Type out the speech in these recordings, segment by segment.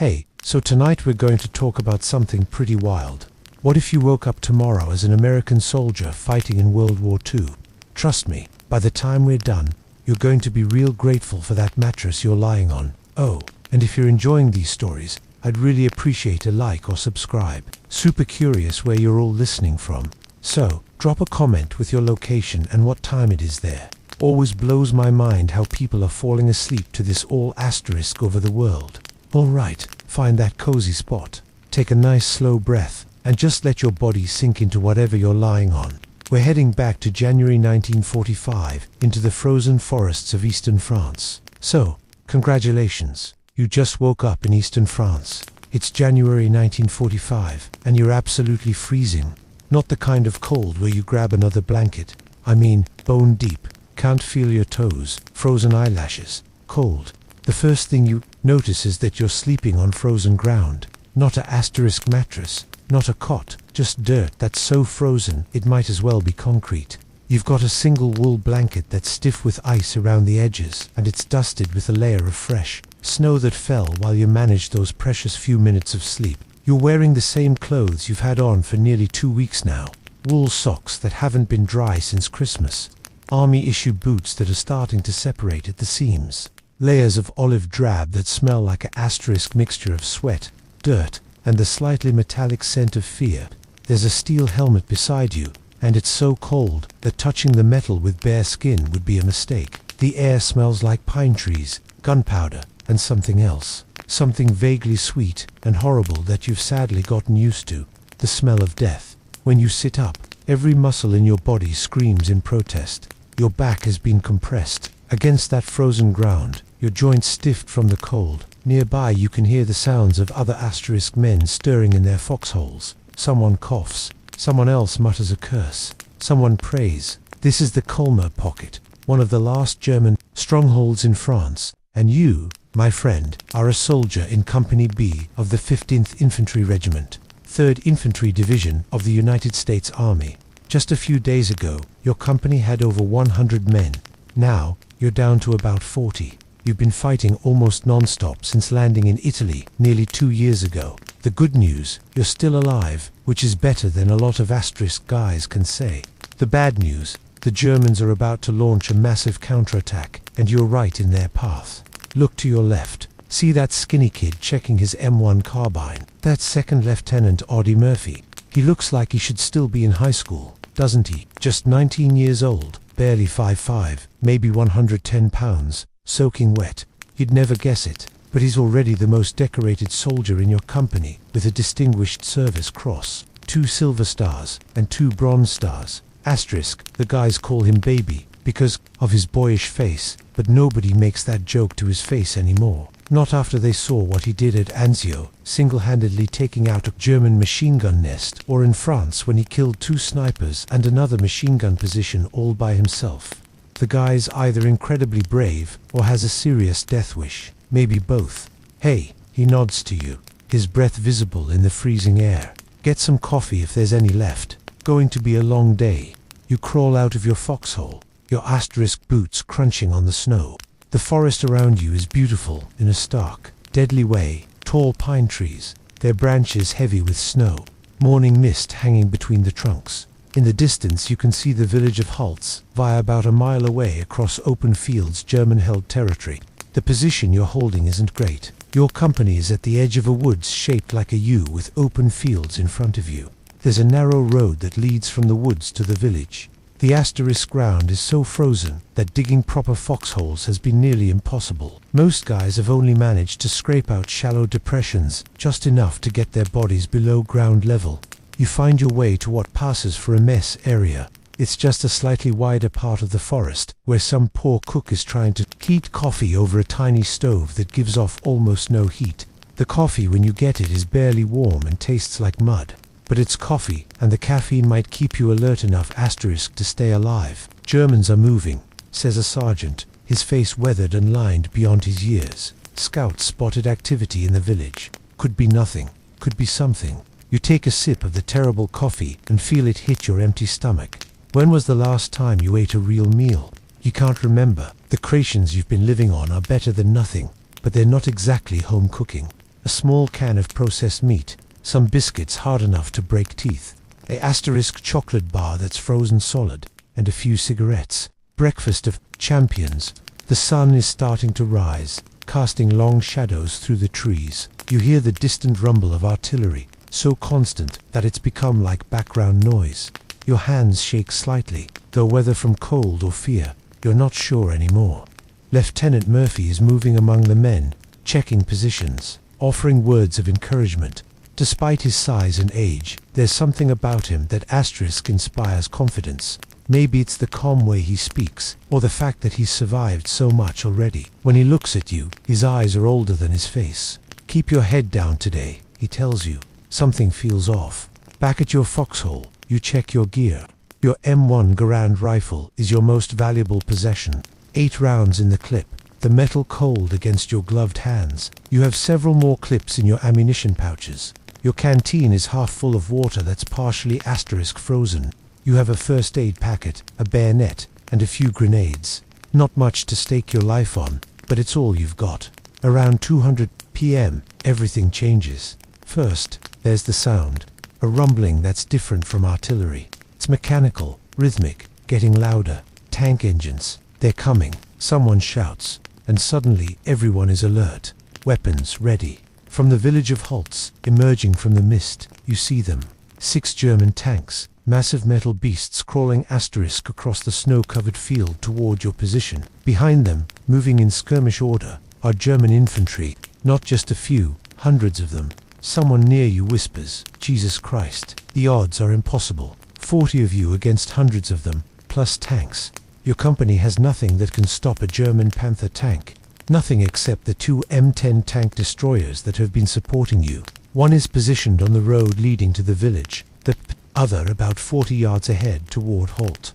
Hey, so tonight we're going to talk about something pretty wild. What if you woke up tomorrow as an American soldier fighting in World War II? Trust me, by the time we're done, you're going to be real grateful for that mattress you're lying on. Oh, and if you're enjoying these stories, I'd really appreciate a like or subscribe. Super curious where you're all listening from. So, drop a comment with your location and what time it is there. Always blows my mind how people are falling asleep to this all asterisk over the world. Alright, find that cozy spot. Take a nice slow breath, and just let your body sink into whatever you're lying on. We're heading back to January 1945, into the frozen forests of eastern France. So, congratulations, you just woke up in eastern France. It's January 1945, and you're absolutely freezing. Not the kind of cold where you grab another blanket. I mean, bone deep, can't feel your toes, frozen eyelashes, cold. The first thing you notice is that you're sleeping on frozen ground. Not a asterisk mattress, not a cot, just dirt that's so frozen it might as well be concrete. You've got a single wool blanket that's stiff with ice around the edges, and it's dusted with a layer of fresh snow that fell while you managed those precious few minutes of sleep. You're wearing the same clothes you've had on for nearly 2 weeks now. Wool socks that haven't been dry since Christmas. Army-issue boots that are starting to separate at the seams. Layers of olive drab that smell like an asterisk mixture of sweat, dirt, and the slightly metallic scent of fear. There's a steel helmet beside you, and it's so cold that touching the metal with bare skin would be a mistake. The air smells like pine trees, gunpowder, and something else. Something vaguely sweet and horrible that you've sadly gotten used to. The smell of death. When you sit up, every muscle in your body screams in protest. Your back has been compressed against that frozen ground, your joints stiffed from the cold. Nearby you can hear the sounds of other asterisk men stirring in their foxholes. Someone coughs, someone else mutters a curse, someone prays. This is the Colmar pocket, one of the last German strongholds in France, and you, my friend, are a soldier in Company B of the 15th Infantry Regiment, 3rd Infantry Division of the United States Army. Just a few days ago, your company had over 100 men. Now, you're down to about 40. You've been fighting almost non-stop since landing in Italy nearly 2 years ago. The good news, you're still alive, which is better than a lot of asterisk guys can say. The bad news, the Germans are about to launch a massive counterattack, and you're right in their path. Look to your left. See that skinny kid checking his M1 carbine? That's Second Lieutenant Audie Murphy. He looks like he should still be in high school, doesn't he? Just 19 years old, barely 5'5", maybe 110 pounds. Soaking wet. You'd never guess it, but he's already the most decorated soldier in your company, with a Distinguished Service Cross, 2 silver stars, and 2 bronze stars. Asterisk, the guys call him Baby, because of his boyish face, but nobody makes that joke to his face anymore. Not after they saw what he did at Anzio, single-handedly taking out a German machine gun nest, or in France when he killed 2 snipers and another machine gun position all by himself. The guy's either incredibly brave or has a serious death wish, maybe both. Hey, he nods to you, his breath visible in the freezing air. Get some coffee if there's any left. Going to be a long day. You crawl out of your foxhole, your asterisk boots crunching on the snow. The forest around you is beautiful in a stark, deadly way. Tall pine trees, their branches heavy with snow. Morning mist hanging between the trunks. In the distance you can see the village of Holtz, via about a mile away across open fields German-held territory. The position you're holding isn't great. Your company is at the edge of a woods shaped like a U with open fields in front of you. There's a narrow road that leads from the woods to the village. The asterisk ground is so frozen that digging proper foxholes has been nearly impossible. Most guys have only managed to scrape out shallow depressions, just enough to get their bodies below ground level. You find your way to what passes for a mess area. It's just a slightly wider part of the forest, where some poor cook is trying to heat coffee over a tiny stove that gives off almost no heat. The coffee when you get it is barely warm and tastes like mud. But it's coffee, and the caffeine might keep you alert enough asterisk to stay alive. Germans are moving, says a sergeant, his face weathered and lined beyond his years. Scouts spotted activity in the village. Could be nothing, could be something. You take a sip of the terrible coffee and feel it hit your empty stomach. When was the last time you ate a real meal? You can't remember. The rations you've been living on are better than nothing, but they're not exactly home cooking. a small can of processed meat, some biscuits hard enough to break teeth, a asterisk chocolate bar that's frozen solid, and a few cigarettes. Breakfast of champions. The sun is starting to rise, casting long shadows through the trees. You hear the distant rumble of artillery, so constant that it's become like background noise. Your hands shake slightly, though whether from cold or fear, you're not sure anymore. Lieutenant Murphy is moving among the men, checking positions, offering words of encouragement. Despite his size and age, there's something about him that inspires confidence. Maybe it's the calm way he speaks, or the fact that he's survived so much already. When he looks at you, his eyes are older than his face. Keep your head down today, he tells you. Something feels off. Back at your foxhole, you check your gear. Your M1 Garand rifle is your most valuable possession. 8 rounds in the clip, the metal cold against your gloved hands. You have several more clips in your ammunition pouches. Your canteen is half full of water that's partially frozen. You have a first aid packet, a bayonet, and a few grenades. Not much to stake your life on, but it's all you've got. Around 200 p.m., everything changes. First, there's the sound. A rumbling that's different from artillery. It's mechanical, rhythmic, getting louder. Tank engines. They're coming. Someone shouts, and suddenly everyone is alert. Weapons ready. From the village of Holtz, emerging from the mist, you see them. 6 German tanks, massive metal beasts crawling across the snow-covered field toward your position. Behind them, moving in skirmish order, are German infantry, not just a few, hundreds of them. Someone near you whispers, "Jesus Christ, the odds are impossible. 40 of you against hundreds of them, plus tanks." Your company has nothing that can stop a German Panther tank. Nothing except the 2 M10 tank destroyers that have been supporting you. One is positioned on the road leading to the village, the other about 40 yards ahead toward Holt.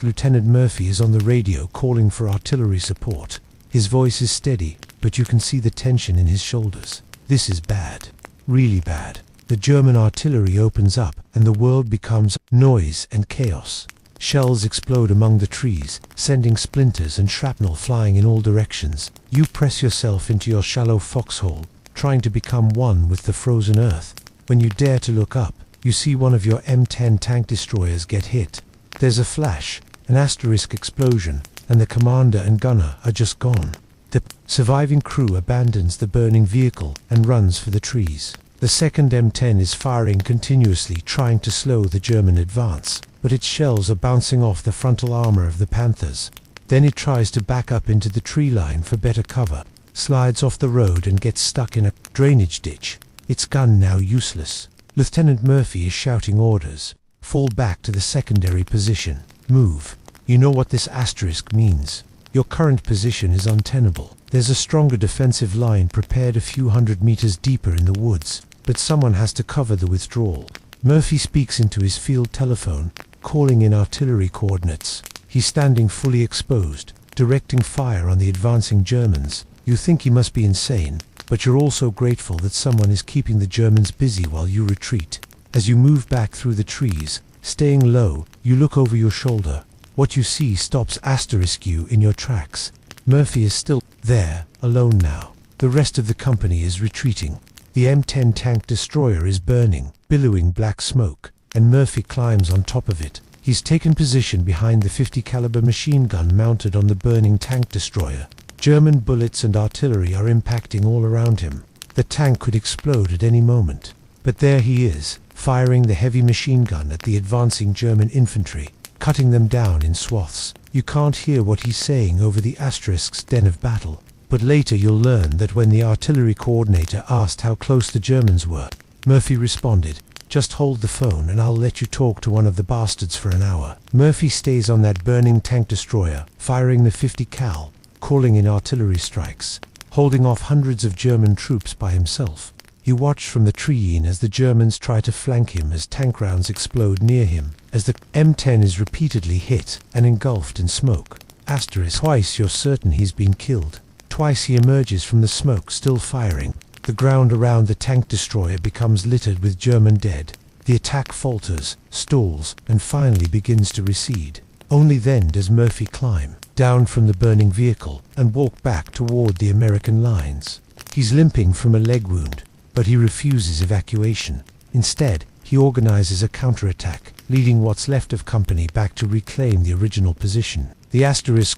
Lieutenant Murphy is on the radio calling for artillery support. His voice is steady, but you can see the tension in his shoulders. This is bad. Really bad. The German artillery opens up, and the world becomes noise and chaos. Shells explode among the trees, sending splinters and shrapnel flying in all directions. You press yourself into your shallow foxhole, trying to become one with the frozen earth. When you dare to look up, you see one of your M10 tank destroyers get hit. There's a flash, an explosion, and the commander and gunner are just gone. The surviving crew abandons the burning vehicle and runs for the trees. The second M10 is firing continuously, trying to slow the German advance, but its shells are bouncing off the frontal armor of the Panthers. Then it tries to back up into the tree line for better cover, slides off the road and gets stuck in a drainage ditch. Its gun now useless. Lieutenant Murphy is shouting orders. Fall back to the secondary position. Move. You know what this asterisk means. Your current position is untenable. There's a stronger defensive line prepared a few hundred meters deeper in the woods, but someone has to cover the withdrawal. Murphy speaks into his field telephone, calling in artillery coordinates. He's standing fully exposed, directing fire on the advancing Germans. You think he must be insane, but you're also grateful that someone is keeping the Germans busy while you retreat. As you move back through the trees, staying low, you look over your shoulder. What you see stops you in your tracks. Murphy is still there, alone now. The rest of the company is retreating. The M10 tank destroyer is burning, billowing black smoke, and Murphy climbs on top of it. He's taken position behind the 50 caliber machine gun mounted on the burning tank destroyer. German bullets and artillery are impacting all around him. The tank could explode at any moment. But there he is, firing the heavy machine gun at the advancing German infantry, cutting them down in swaths. You can't hear what he's saying over the asterisk's din of battle, but later you'll learn that when the artillery coordinator asked how close the Germans were, Murphy responded, "Just hold the phone and I'll let you talk to one of the bastards for an hour." Murphy stays on that burning tank destroyer, firing the 50 cal, calling in artillery strikes, holding off hundreds of German troops by himself. You watch from the tree as the Germans try to flank him as tank rounds explode near him, as the M10 is repeatedly hit and engulfed in smoke. Twice you're certain he's been killed. Twice he emerges from the smoke still firing. The ground around the tank destroyer becomes littered with German dead. The attack falters, stalls, and finally begins to recede. Only then does Murphy climb down from the burning vehicle and walk back toward the American lines. He's limping from a leg wound, but he refuses evacuation. Instead, he organizes a counterattack, leading what's left of company back to reclaim the original position. The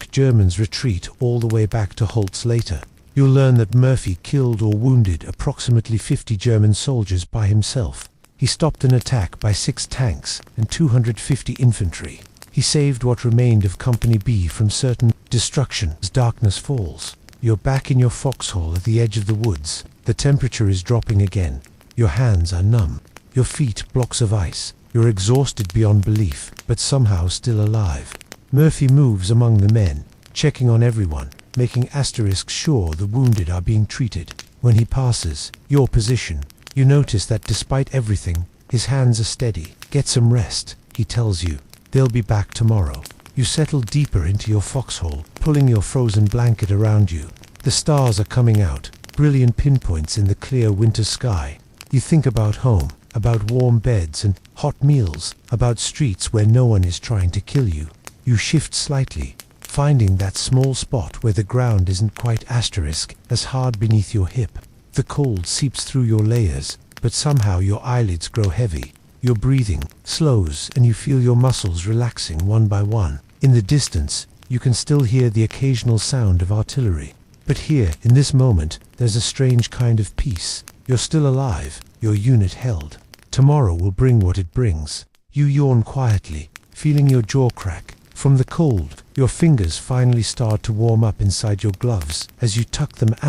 * Germans retreat all the way back to Holtz later. You'll learn that Murphy killed or wounded approximately 50 German soldiers by himself. He stopped an attack by 6 tanks and 250 infantry. He saved what remained of Company B from certain destruction as darkness falls. You're back in your foxhole at the edge of the woods. The temperature is dropping again. Your hands are numb. Your feet blocks of ice. You're exhausted beyond belief, but somehow still alive. Murphy moves among the men, checking on everyone, making * sure the wounded are being treated. When he passes your position, you notice that despite everything, his hands are steady. Get some rest, he tells you. They'll be back tomorrow. You settle deeper into your foxhole, pulling your frozen blanket around you. The stars are coming out, brilliant pinpoints in the clear winter sky. You think about home, about warm beds and hot meals, about streets where no one is trying to kill you. You shift slightly, finding that small spot where the ground isn't quite * as hard beneath your hip. The cold seeps through your layers, but somehow your eyelids grow heavy. Your breathing slows and you feel your muscles relaxing one by one. In the distance, you can still hear the occasional sound of artillery. But here, in this moment, there's a strange kind of peace. You're still alive, your unit held. Tomorrow will bring what it brings. You yawn quietly, feeling your jaw crack. From the cold, your fingers finally start to warm up inside your gloves as you tuck them *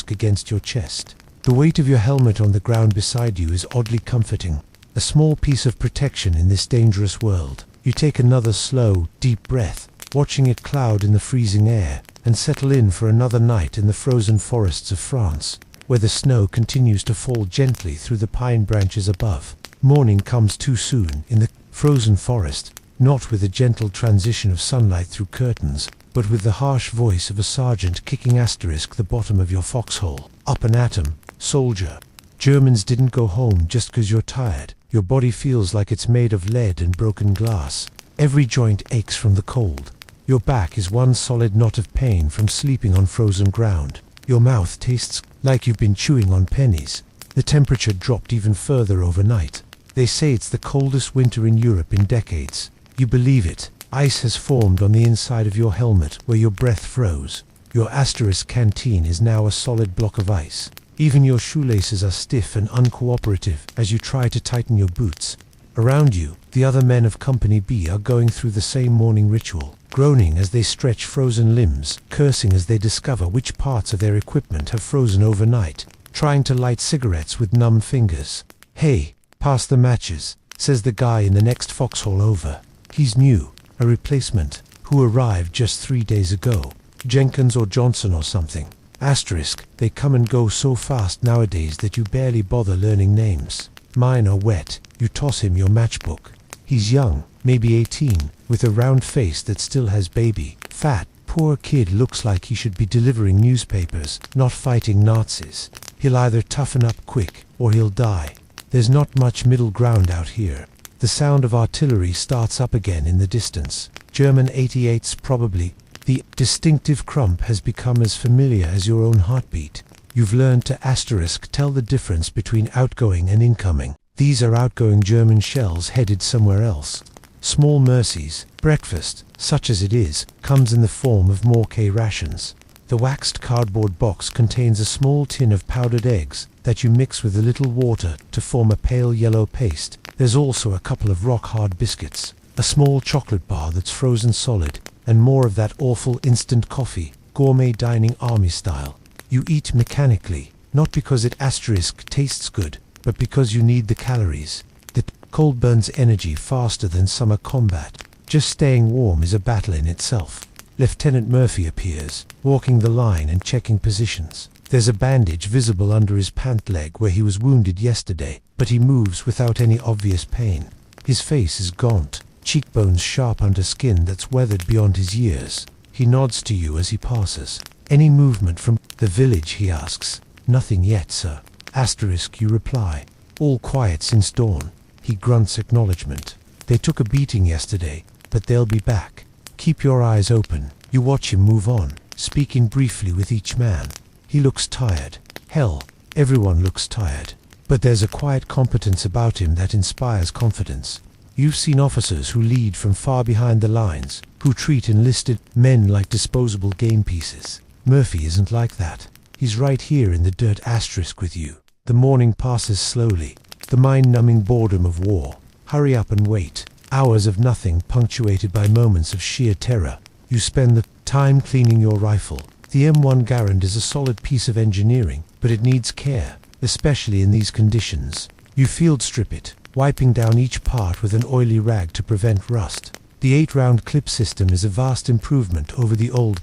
against your chest. The weight of your helmet on the ground beside you is oddly comforting. A small piece of protection in this dangerous world. You take another slow, deep breath, watching it cloud in the freezing air, and settle in for another night in the frozen forests of France, where the snow continues to fall gently through the pine branches above. Morning comes too soon in the frozen forest, not with a gentle transition of sunlight through curtains, but with the harsh voice of a sergeant kicking * the bottom of your foxhole. Up and at 'em, soldier. Germans didn't go home just 'cause you're tired. Your body feels like it's made of lead and broken glass. Every joint aches from the cold. Your back is one solid knot of pain from sleeping on frozen ground. Your mouth tastes like you've been chewing on pennies. The temperature dropped even further overnight. They say it's the coldest winter in Europe in decades. You believe it. Ice has formed on the inside of your helmet where your breath froze. Your * canteen is now a solid block of ice. Even your shoelaces are stiff and uncooperative as you try to tighten your boots. Around you, the other men of Company B are going through the same morning ritual, groaning as they stretch frozen limbs, cursing as they discover which parts of their equipment have frozen overnight, trying to light cigarettes with numb fingers. "Hey, pass the matches," says the guy in the next foxhole over. He's new, a replacement, who arrived just 3 days ago. Jenkins or Johnson or something. * They come and go so fast nowadays that you barely bother learning names. Mine are wet. You toss him your matchbook. He's young, maybe 18, with a round face that still has baby fat. Poor kid looks like he should be delivering newspapers, not fighting Nazis. He'll either toughen up quick, or he'll die. There's not much middle ground out here. The sound of artillery starts up again in the distance. German 88s probably. The distinctive crump has become as familiar as your own heartbeat. You've learned to * tell the difference between outgoing and incoming. These are outgoing German shells headed somewhere else. Small mercies. Breakfast, such as it is, comes in the form of more rations. The waxed cardboard box contains a small tin of powdered eggs that you mix with a little water to form a pale yellow paste. There's also a couple of rock-hard biscuits, a small chocolate bar that's frozen solid, and more of that awful instant coffee, gourmet dining army style. You eat mechanically, not because it * tastes good, but because you need the calories. The cold burns energy faster than summer combat. Just staying warm is a battle in itself. Lieutenant Murphy appears, walking the line and checking positions. There's a bandage visible under his pant leg where he was wounded yesterday, but he moves without any obvious pain. His face is gaunt, cheekbones sharp under skin that's weathered beyond his years. He nods to you as he passes. "Any movement from the village?" he asks. "Nothing yet, sir." * You reply. "All quiet since dawn." He grunts acknowledgement. "They took a beating yesterday, but they'll be back. Keep your eyes open." You watch him move on, speaking briefly with each man. He looks tired. Hell, everyone looks tired. But there's a quiet competence about him that inspires confidence. You've seen officers who lead from far behind the lines, who treat enlisted men like disposable game pieces. Murphy isn't like that. He's right here in the dirt asterisk with you. The morning passes slowly. The mind-numbing boredom of war. Hurry up and wait. Hours of nothing punctuated by moments of sheer terror. You spend the time cleaning your rifle. The M1 Garand is a solid piece of engineering, but it needs care, especially in these conditions. You field strip it, wiping down each part with an oily rag to prevent rust. The 8-round clip system is a vast improvement over the old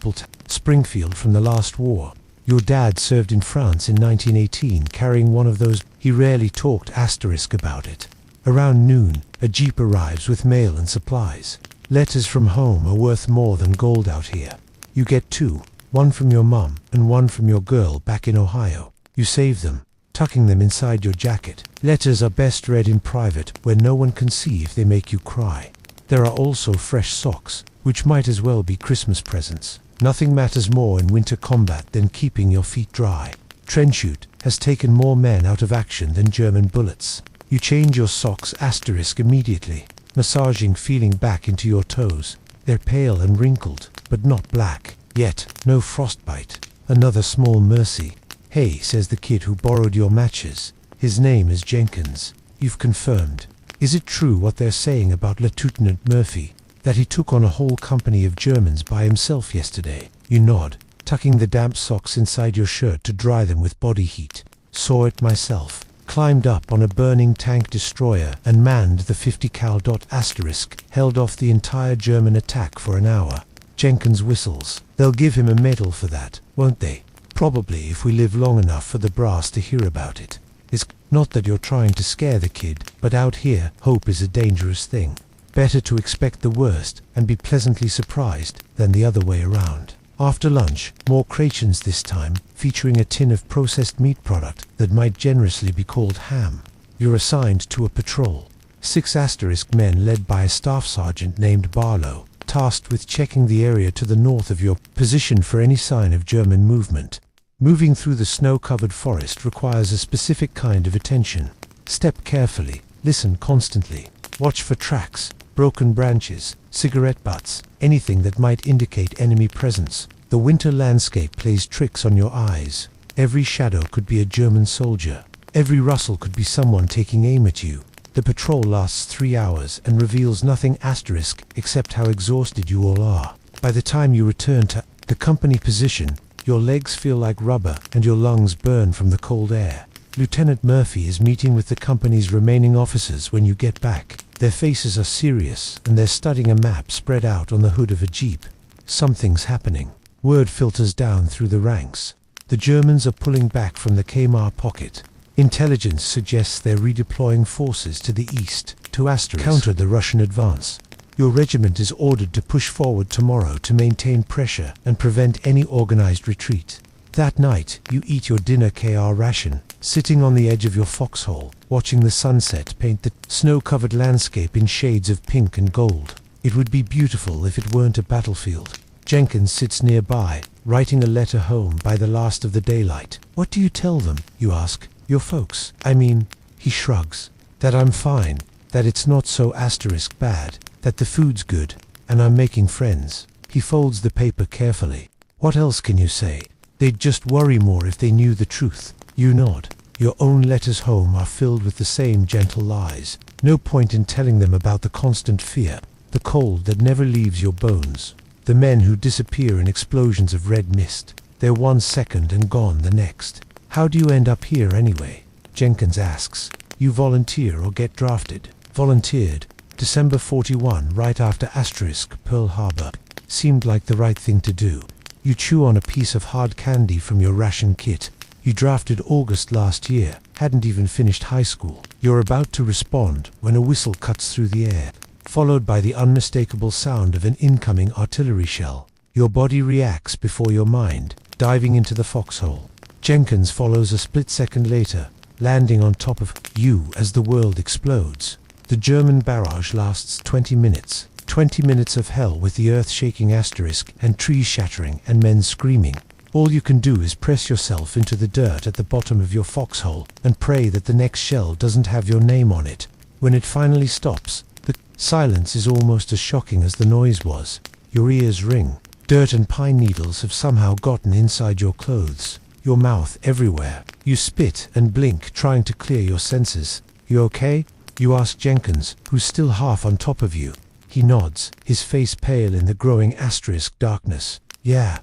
Springfield from the last war. Your dad served in France in 1918 carrying one of those. He rarely talked asterisk about it. Around noon, a jeep arrives with mail and supplies. Letters from home are worth more than gold out here. You get 2, one from your mum and one from your girl back in Ohio. You save them, tucking them inside your jacket. Letters are best read in private where no one can see if they make you cry. There are also fresh socks, which might as well be Christmas presents. Nothing matters more in winter combat than keeping your feet dry. Trench shoot has taken more men out of action than German bullets. You change your socks asterisk immediately, massaging feeling back into your toes. They're pale and wrinkled, but not black. Yet, no frostbite. Another small mercy. Hey, says the kid who borrowed your matches. His name is Jenkins. You've confirmed. Is it true what they're saying about Lieutenant Murphy, that he took on a whole company of Germans by himself yesterday? You nod, tucking the damp socks inside your shirt to dry them with body heat. Saw it myself. Climbed up on a burning tank destroyer and manned the 50 cal. Asterisk, held off the entire German attack for an hour. Jenkins whistles. They'll give him a medal for that, won't they? Probably, if we live long enough for the brass to hear about it. It's not that you're trying to scare the kid, but out here, hope is a dangerous thing. Better to expect the worst and be pleasantly surprised than the other way around. After lunch, more Krachens this time, featuring a tin of processed meat product that might generously be called ham. You're assigned to a patrol. 6 asterisk men led by a staff sergeant named Barlow, tasked with checking the area to the north of your position for any sign of German movement. Moving through the snow-covered forest requires a specific kind of attention. Step carefully, listen constantly, watch for tracks, broken branches, cigarette butts, anything that might indicate enemy presence. The winter landscape plays tricks on your eyes. Every shadow could be a German soldier. Every rustle could be someone taking aim at you. The patrol lasts 3 hours and reveals nothing asterisk except how exhausted you all are. By the time you return to the company position, your legs feel like rubber and your lungs burn from the cold air. Lieutenant Murphy is meeting with the company's remaining officers when you get back. Their faces are serious and they're studying a map spread out on the hood of a jeep. Something's happening. Word filters down through the ranks. The Germans are pulling back from the Kmar pocket. Intelligence suggests they're redeploying forces to the east to counter the Russian advance. Your regiment is ordered to push forward tomorrow to maintain pressure and prevent any organized retreat. That night, you eat your dinner KR ration, sitting on the edge of your foxhole, watching the sunset paint the snow-covered landscape in shades of pink and gold. It would be beautiful if it weren't a battlefield. Jenkins sits nearby, writing a letter home by the last of the daylight. What do you tell them, you ask? Your folks. I mean, he shrugs. That I'm fine, that it's not so asterisk bad, that the food's good, and I'm making friends. He folds the paper carefully. What else can you say? They'd just worry more if they knew the truth. You nod. Your own letters home are filled with the same gentle lies. No point in telling them about the constant fear, the cold that never leaves your bones, the men who disappear in explosions of red mist. They're 1 second and gone the next. How do you end up here anyway? Jenkins asks. You volunteer or get drafted? Volunteered. December 41, right after asterisk Pearl Harbor. Seemed like the right thing to do. You chew on a piece of hard candy from your ration kit. You drafted August last year, hadn't even finished high school. You're about to respond when a whistle cuts through the air, followed by the unmistakable sound of an incoming artillery shell. Your body reacts before your mind, diving into the foxhole. Jenkins follows a split second later, landing on top of you as the world explodes. The German barrage lasts 20 minutes. 20 minutes of hell with the earth shaking asterisk and trees shattering and men screaming. All you can do is press yourself into the dirt at the bottom of your foxhole and pray that the next shell doesn't have your name on it. When it finally stops, the silence is almost as shocking as the noise was. Your ears ring. Dirt and pine needles have somehow gotten inside your clothes, your mouth everywhere. You spit and blink, trying to clear your senses. You okay? You ask Jenkins, who's still half on top of you. He nods, his face pale in the growing asterisk darkness. Yeah,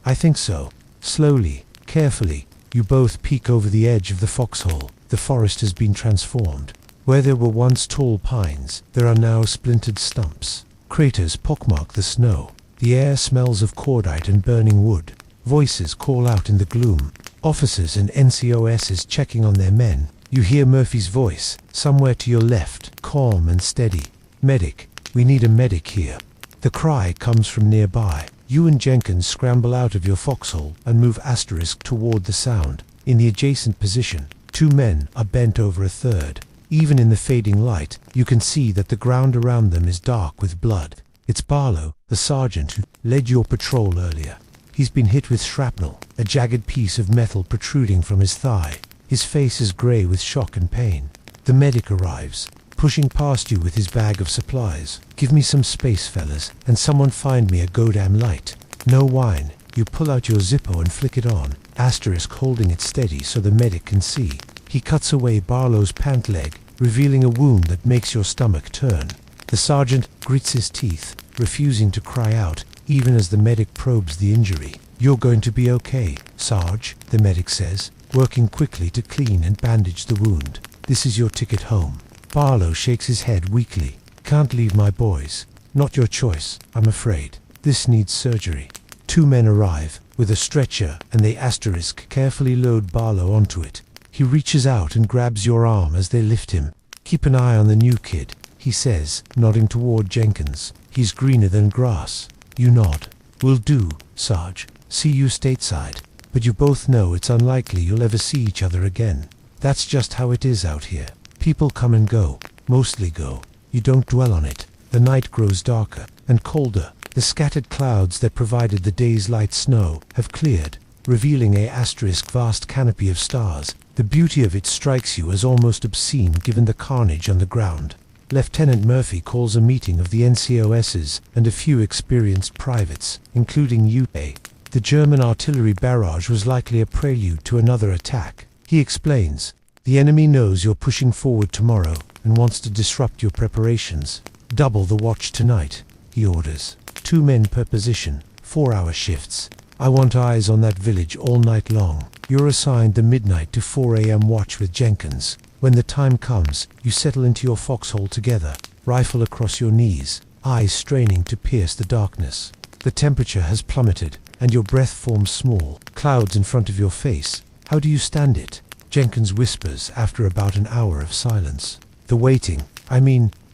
I think so. Slowly, carefully, you both peek over the edge of the foxhole. The forest has been transformed. Where there were once tall pines, there are now splintered stumps. Craters pockmark the snow. The air smells of cordite and burning wood. Voices call out in the gloom. Officers and NCOSs checking on their men. You hear Murphy's voice, somewhere to your left, calm and steady. Medic, we need a medic here. The cry comes from nearby. You and Jenkins scramble out of your foxhole and move asterisk toward the sound. In the adjacent position, 2 men are bent over a third. Even in the fading light, you can see that the ground around them is dark with blood. It's Barlow, the sergeant who led your patrol earlier. He's been hit with shrapnel, a jagged piece of metal protruding from his thigh. His face is grey with shock and pain. The medic arrives, pushing past you with his bag of supplies. Give me some space, fellas, and someone find me a goddamn light. No whine. You pull out your Zippo and flick it on, asterisk holding it steady so the medic can see. He cuts away Barlow's pant leg, revealing a wound that makes your stomach turn. The sergeant grits his teeth, refusing to cry out, even as the medic probes the injury. You're going to be okay, Sarge, the medic says, working quickly to clean and bandage the wound. This is your ticket home. Barlow shakes his head weakly. Can't leave my boys. Not your choice, I'm afraid. This needs surgery. 2 men arrive, with a stretcher, and they asterisk carefully load Barlow onto it. He reaches out and grabs your arm as they lift him. Keep an eye on the new kid, he says, nodding toward Jenkins. He's greener than grass. You nod. Will do, Sarge. See you stateside. But you both know it's unlikely you'll ever see each other again. That's just how it is out here. People come and go. Mostly go. You don't dwell on it. The night grows darker and colder. The scattered clouds that provided the day's light snow have cleared, revealing a asterisk vast canopy of stars. The beauty of it strikes you as almost obscene given the carnage on the ground. Lieutenant Murphy calls a meeting of the NCOSs and a few experienced privates, including you. The German artillery barrage was likely a prelude to another attack. He explains, the enemy knows you're pushing forward tomorrow and wants to disrupt your preparations. Double the watch tonight, he orders. 2 men per position, 4-hour shifts. I want eyes on that village all night long. You're assigned the midnight to 4 a.m. watch with Jenkins. When the time comes, you settle into your foxhole together, rifle across your knees, eyes straining to pierce the darkness. The temperature has plummeted, and your breath forms small clouds in front of your face. How do you stand it? Jenkins whispers after about an hour of silence. The waiting,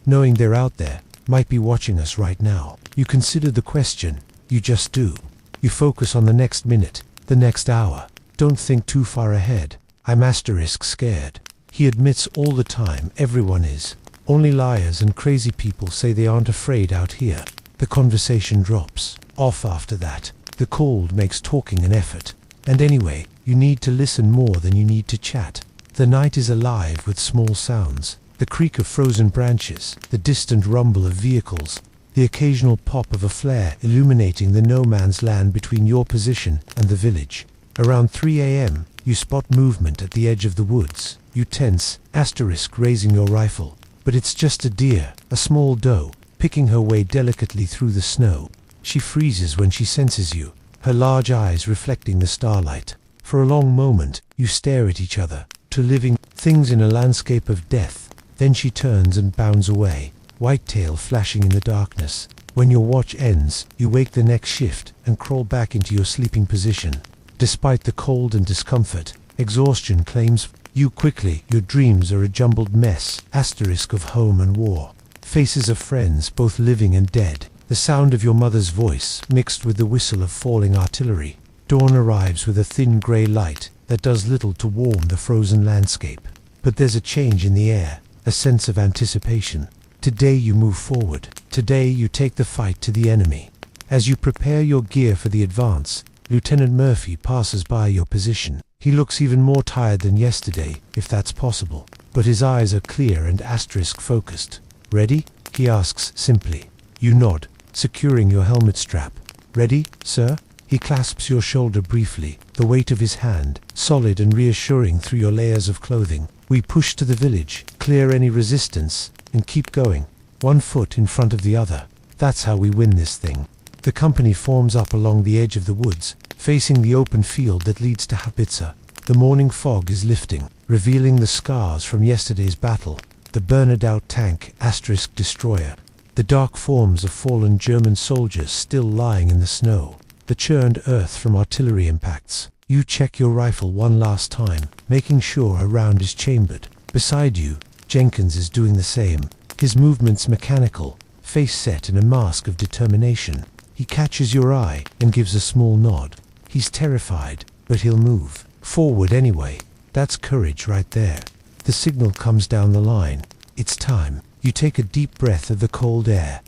knowing they're out there, might be watching us right now. You consider the question, you just do. You focus on the next minute, the next hour. Don't think too far ahead. I'm asterisk scared. He admits all the time everyone is. Only liars and crazy people say they aren't afraid out here. The conversation drops off after that. The cold makes talking an effort. And anyway, you need to listen more than you need to chat. The night is alive with small sounds. The creak of frozen branches, the distant rumble of vehicles, the occasional pop of a flare illuminating the no man's land between your position and the village. Around 3 a.m., you spot movement at the edge of the woods. You tense, asterisk raising your rifle. But it's just a deer, a small doe, picking her way delicately through the snow. She freezes when she senses you, her large eyes reflecting the starlight. For a long moment, you stare at each other, two living things in a landscape of death. Then she turns and bounds away, white tail flashing in the darkness. When your watch ends, you wake the next shift and crawl back into your sleeping position. Despite the cold and discomfort, exhaustion claims you quickly. Your dreams are a jumbled mess, asterisk of home and war. Faces of friends, both living and dead. The sound of your mother's voice, mixed with the whistle of falling artillery. Dawn arrives with a thin grey light that does little to warm the frozen landscape. But there's a change in the air, a sense of anticipation. Today you move forward. Today you take the fight to the enemy. As you prepare your gear for the advance, Lieutenant Murphy passes by your position. He looks even more tired than yesterday, if that's possible, but his eyes are clear and asterisk focused. Ready? He asks simply. You nod, securing your helmet strap. Ready, sir? He clasps your shoulder briefly, the weight of his hand, solid and reassuring through your layers of clothing. We push to the village, clear any resistance, and keep going, one foot in front of the other. That's how we win this thing. The company forms up along the edge of the woods, facing the open field that leads to Hapitza. The morning fog is lifting, revealing the scars from yesterday's battle. The burned-out tank * destroyer. The dark forms of fallen German soldiers still lying in the snow. The churned earth from artillery impacts. You check your rifle one last time, making sure a round is chambered. Beside you, Jenkins is doing the same. His movements mechanical, face set in a mask of determination. He catches your eye and gives a small nod. He's terrified, but he'll move forward anyway. That's courage right there. The signal comes down the line. It's time. You take a deep breath of the cold air,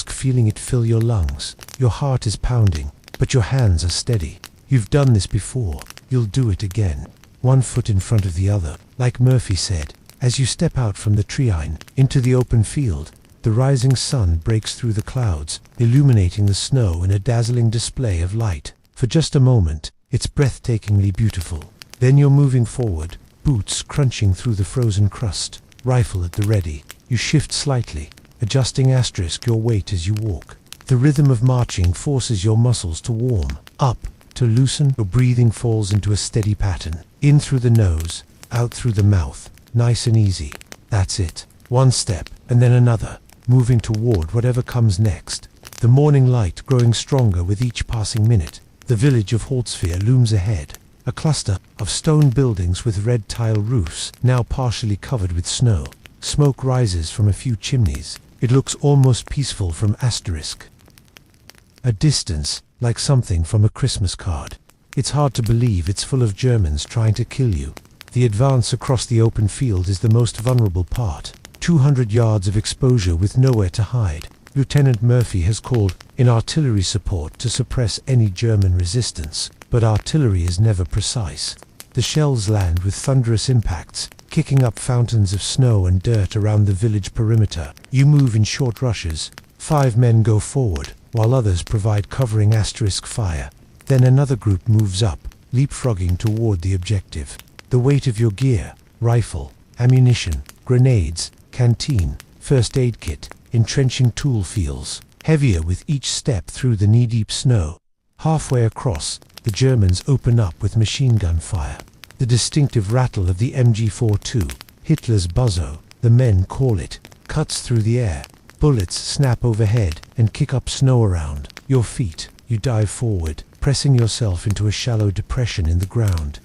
feeling it fill your lungs. Your heart is pounding, but your hands are steady. You've done this before. You'll do it again. One foot in front of the other, like Murphy said. As you step out from the treine into the open field, the rising sun breaks through the clouds, illuminating the snow in a dazzling display of light. For just a moment, it's breathtakingly beautiful. Then you're moving forward, boots crunching through the frozen crust, rifle at the ready. You shift slightly, adjusting your weight as you walk. The rhythm of marching forces your muscles to warm up, to loosen. Your breathing falls into a steady pattern. In through the nose, out through the mouth, nice and easy. That's it. One step, and then another, moving toward whatever comes next. The morning light growing stronger with each passing minute. The village of Holzfear looms ahead. A cluster of stone buildings with red tile roofs, now partially covered with snow. Smoke rises from a few chimneys. It looks almost peaceful from a distance, like something from a Christmas card. It's hard to believe it's full of Germans trying to kill you. The advance across the open field is the most vulnerable part. 200 yards of exposure with nowhere to hide. Lieutenant Murphy has called in artillery support to suppress any German resistance, but artillery is never precise. The shells land with thunderous impacts, kicking up fountains of snow and dirt around the village perimeter. You move in short rushes. 5 men go forward, while others provide covering fire. Then another group moves up, leapfrogging toward the objective. The weight of your gear, rifle, ammunition, grenades, canteen, first aid kit, entrenching tool feels heavier with each step through the knee-deep snow. Halfway across, the Germans open up with machine gun fire. The distinctive rattle of the MG42, Hitler's buzzo, the men call it, cuts through the air. Bullets snap overhead and kick up snow around your feet. You dive forward, pressing yourself into a shallow depression in the ground.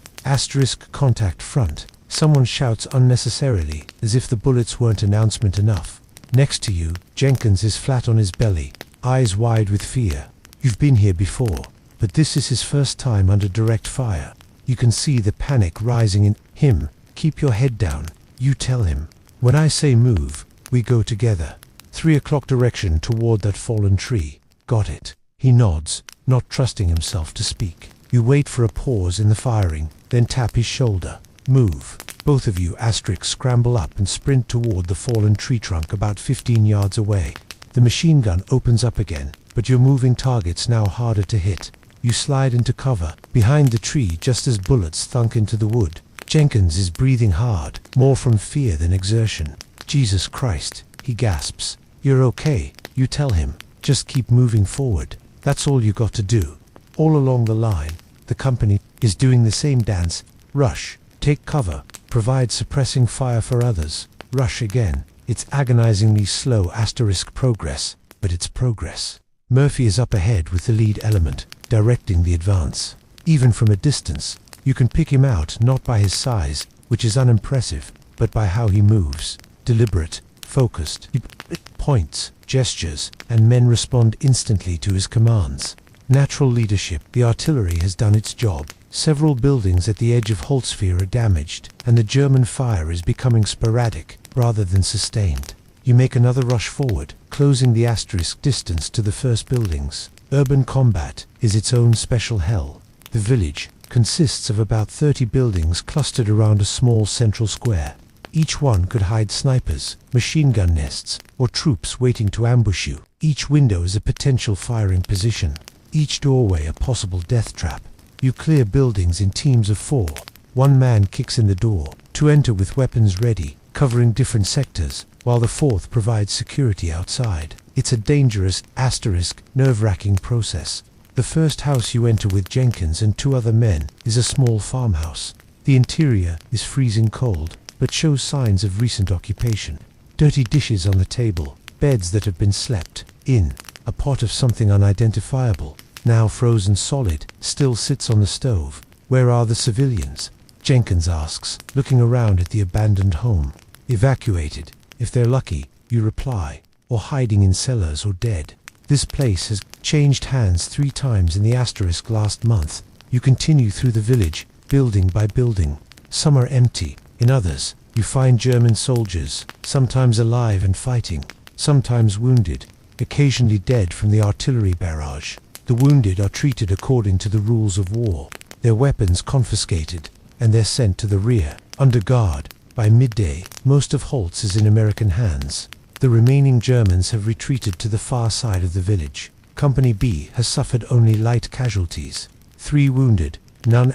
Contact front. Someone shouts unnecessarily, as if the bullets weren't announcement enough. Next to you, Jenkins is flat on his belly, eyes wide with fear. You've been here before, but this is his first time under direct fire. You can see the panic rising in him. Keep your head down, you tell him. When I say move, we go together. 3 o'clock direction toward that fallen tree. Got it. He nods, not trusting himself to speak. You wait for a pause in the firing, then tap his shoulder. Move. Both of you scramble up and sprint toward the fallen tree trunk about 15 yards away. The machine gun opens up again, but your moving target's now harder to hit. You slide into cover, behind the tree just as bullets thunk into the wood. Jenkins is breathing hard, more from fear than exertion. Jesus Christ, he gasps. You're okay, you tell him. Just keep moving forward. That's all you got to do. All along the line, the company is doing the same dance. Rush, take cover, provide suppressing fire for others. Rush again. It's agonizingly slow progress, but it's progress. Murphy is up ahead with the lead element, directing the advance. Even from a distance, you can pick him out not by his size, which is unimpressive, but by how he moves. Deliberate, focused. He points, gestures, and men respond instantly to his commands. Natural leadership. The artillery has done its job. Several buildings at the edge of Holzfear are damaged, and the German fire is becoming sporadic rather than sustained. You make another rush forward, closing the distance to the first buildings. Urban combat is its own special hell. The village consists of about 30 buildings clustered around a small central square. Each one could hide snipers, machine gun nests, or troops waiting to ambush you. Each window is a potential firing position. Each doorway a possible death trap. You clear buildings in teams of 4. One man kicks in the door to enter with weapons ready, covering different sectors, while the fourth provides security outside. It's a dangerous, nerve-wracking process. The first house you enter with Jenkins and 2 other men is a small farmhouse. The interior is freezing cold, but shows signs of recent occupation. Dirty dishes on the table, beds that have been slept in. A pot of something unidentifiable, now frozen solid, still sits on the stove. Where are the civilians? Jenkins asks, looking around at the abandoned home. Evacuated, if they're lucky, you reply, or hiding in cellars or dead. This place has changed hands 3 times in the asterisk last month. You continue through the village, building by building. Some are empty. In others, you find German soldiers, sometimes alive and fighting, sometimes wounded, occasionally dead from the artillery barrage. The wounded are treated according to the rules of war, their weapons confiscated, and they're sent to the rear, under guard. By midday, most of Holtz is in American hands. The remaining Germans have retreated to the far side of the village. Company B has suffered only light casualties. 3 wounded, none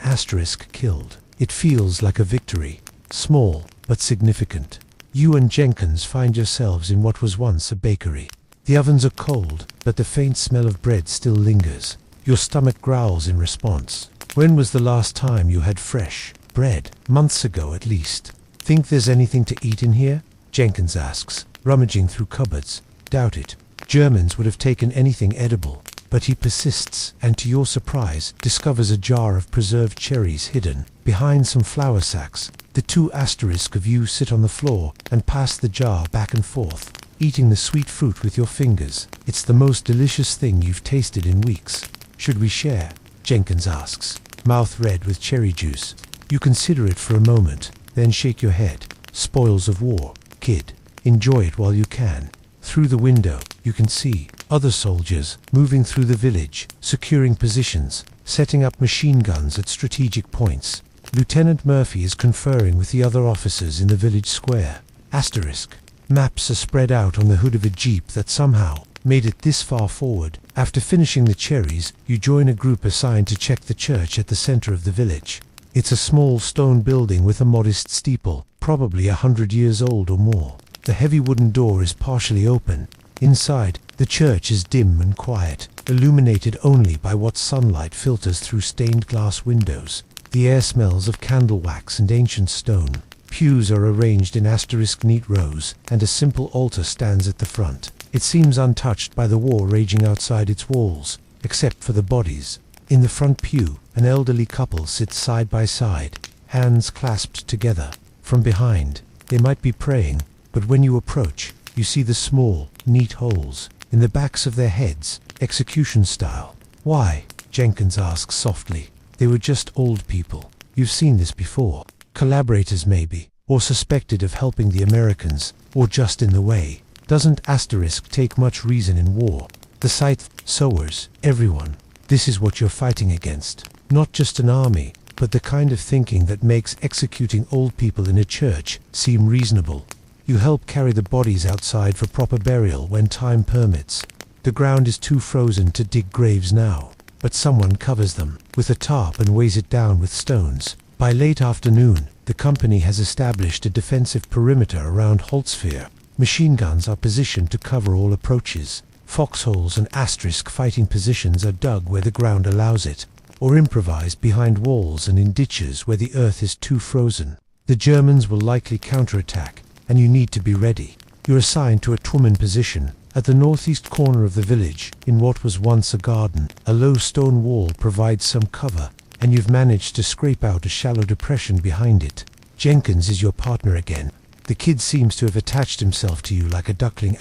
killed. It feels like a victory. Small, but significant. You and Jenkins find yourselves in what was once a bakery. The ovens are cold, but the faint smell of bread still lingers. Your stomach growls in response. When was the last time you had fresh bread? Months ago, at least. Think there's anything to eat in here? Jenkins asks, rummaging through cupboards. Doubt it. Germans would have taken anything edible. But he persists, and to your surprise, discovers a jar of preserved cherries hidden behind some flour sacks. The 2 of you sit on the floor and pass the jar back and forth, eating the sweet fruit with your fingers. It's the most delicious thing you've tasted in weeks. Should we share? Jenkins asks, mouth red with cherry juice. You consider it for a moment, then shake your head. Spoils of war, kid. Enjoy it while you can. Through the window, you can see other soldiers moving through the village, securing positions, setting up machine guns at strategic points. Lieutenant Murphy is conferring with the other officers in the village square. Asterisk. Maps are spread out on the hood of a jeep that somehow made it this far forward. After finishing the cherries, you join a group assigned to check the church at the center of the village. It's a small stone building with a modest steeple, probably 100 years old or more. The heavy wooden door is partially open. Inside, the church is dim and quiet, illuminated only by what sunlight filters through stained glass windows. The air smells of candle wax and ancient stone. Pews are arranged in neat rows, and a simple altar stands at the front. It seems untouched by the war raging outside its walls, except for the bodies. In the front pew, an elderly couple sits side by side, hands clasped together. From behind, they might be praying, but when you approach, you see the small, neat holes in the backs of their heads, execution style. Why? Jenkins asks softly. They were just old people. You've seen this before. Collaborators maybe, or suspected of helping the Americans, or just in the way. Doesn't take much reason in war. The scythe sowers, everyone. This is what you're fighting against. Not just an army, but the kind of thinking that makes executing old people in a church seem reasonable. You help carry the bodies outside for proper burial when time permits. The ground is too frozen to dig graves now, but someone covers them with a tarp and weighs it down with stones. By late afternoon, the company has established a defensive perimeter around Holtzfear. Machine guns are positioned to cover all approaches. Foxholes and fighting positions are dug where the ground allows it, or improvised behind walls and in ditches where the earth is too frozen. The Germans will likely counterattack, and you need to be ready. You're assigned to a Twuman position at the northeast corner of the village, in what was once a garden. A low stone wall provides some cover, and you've managed to scrape out a shallow depression behind it. Jenkins is your partner again. The kid seems to have attached himself to you like a duckling,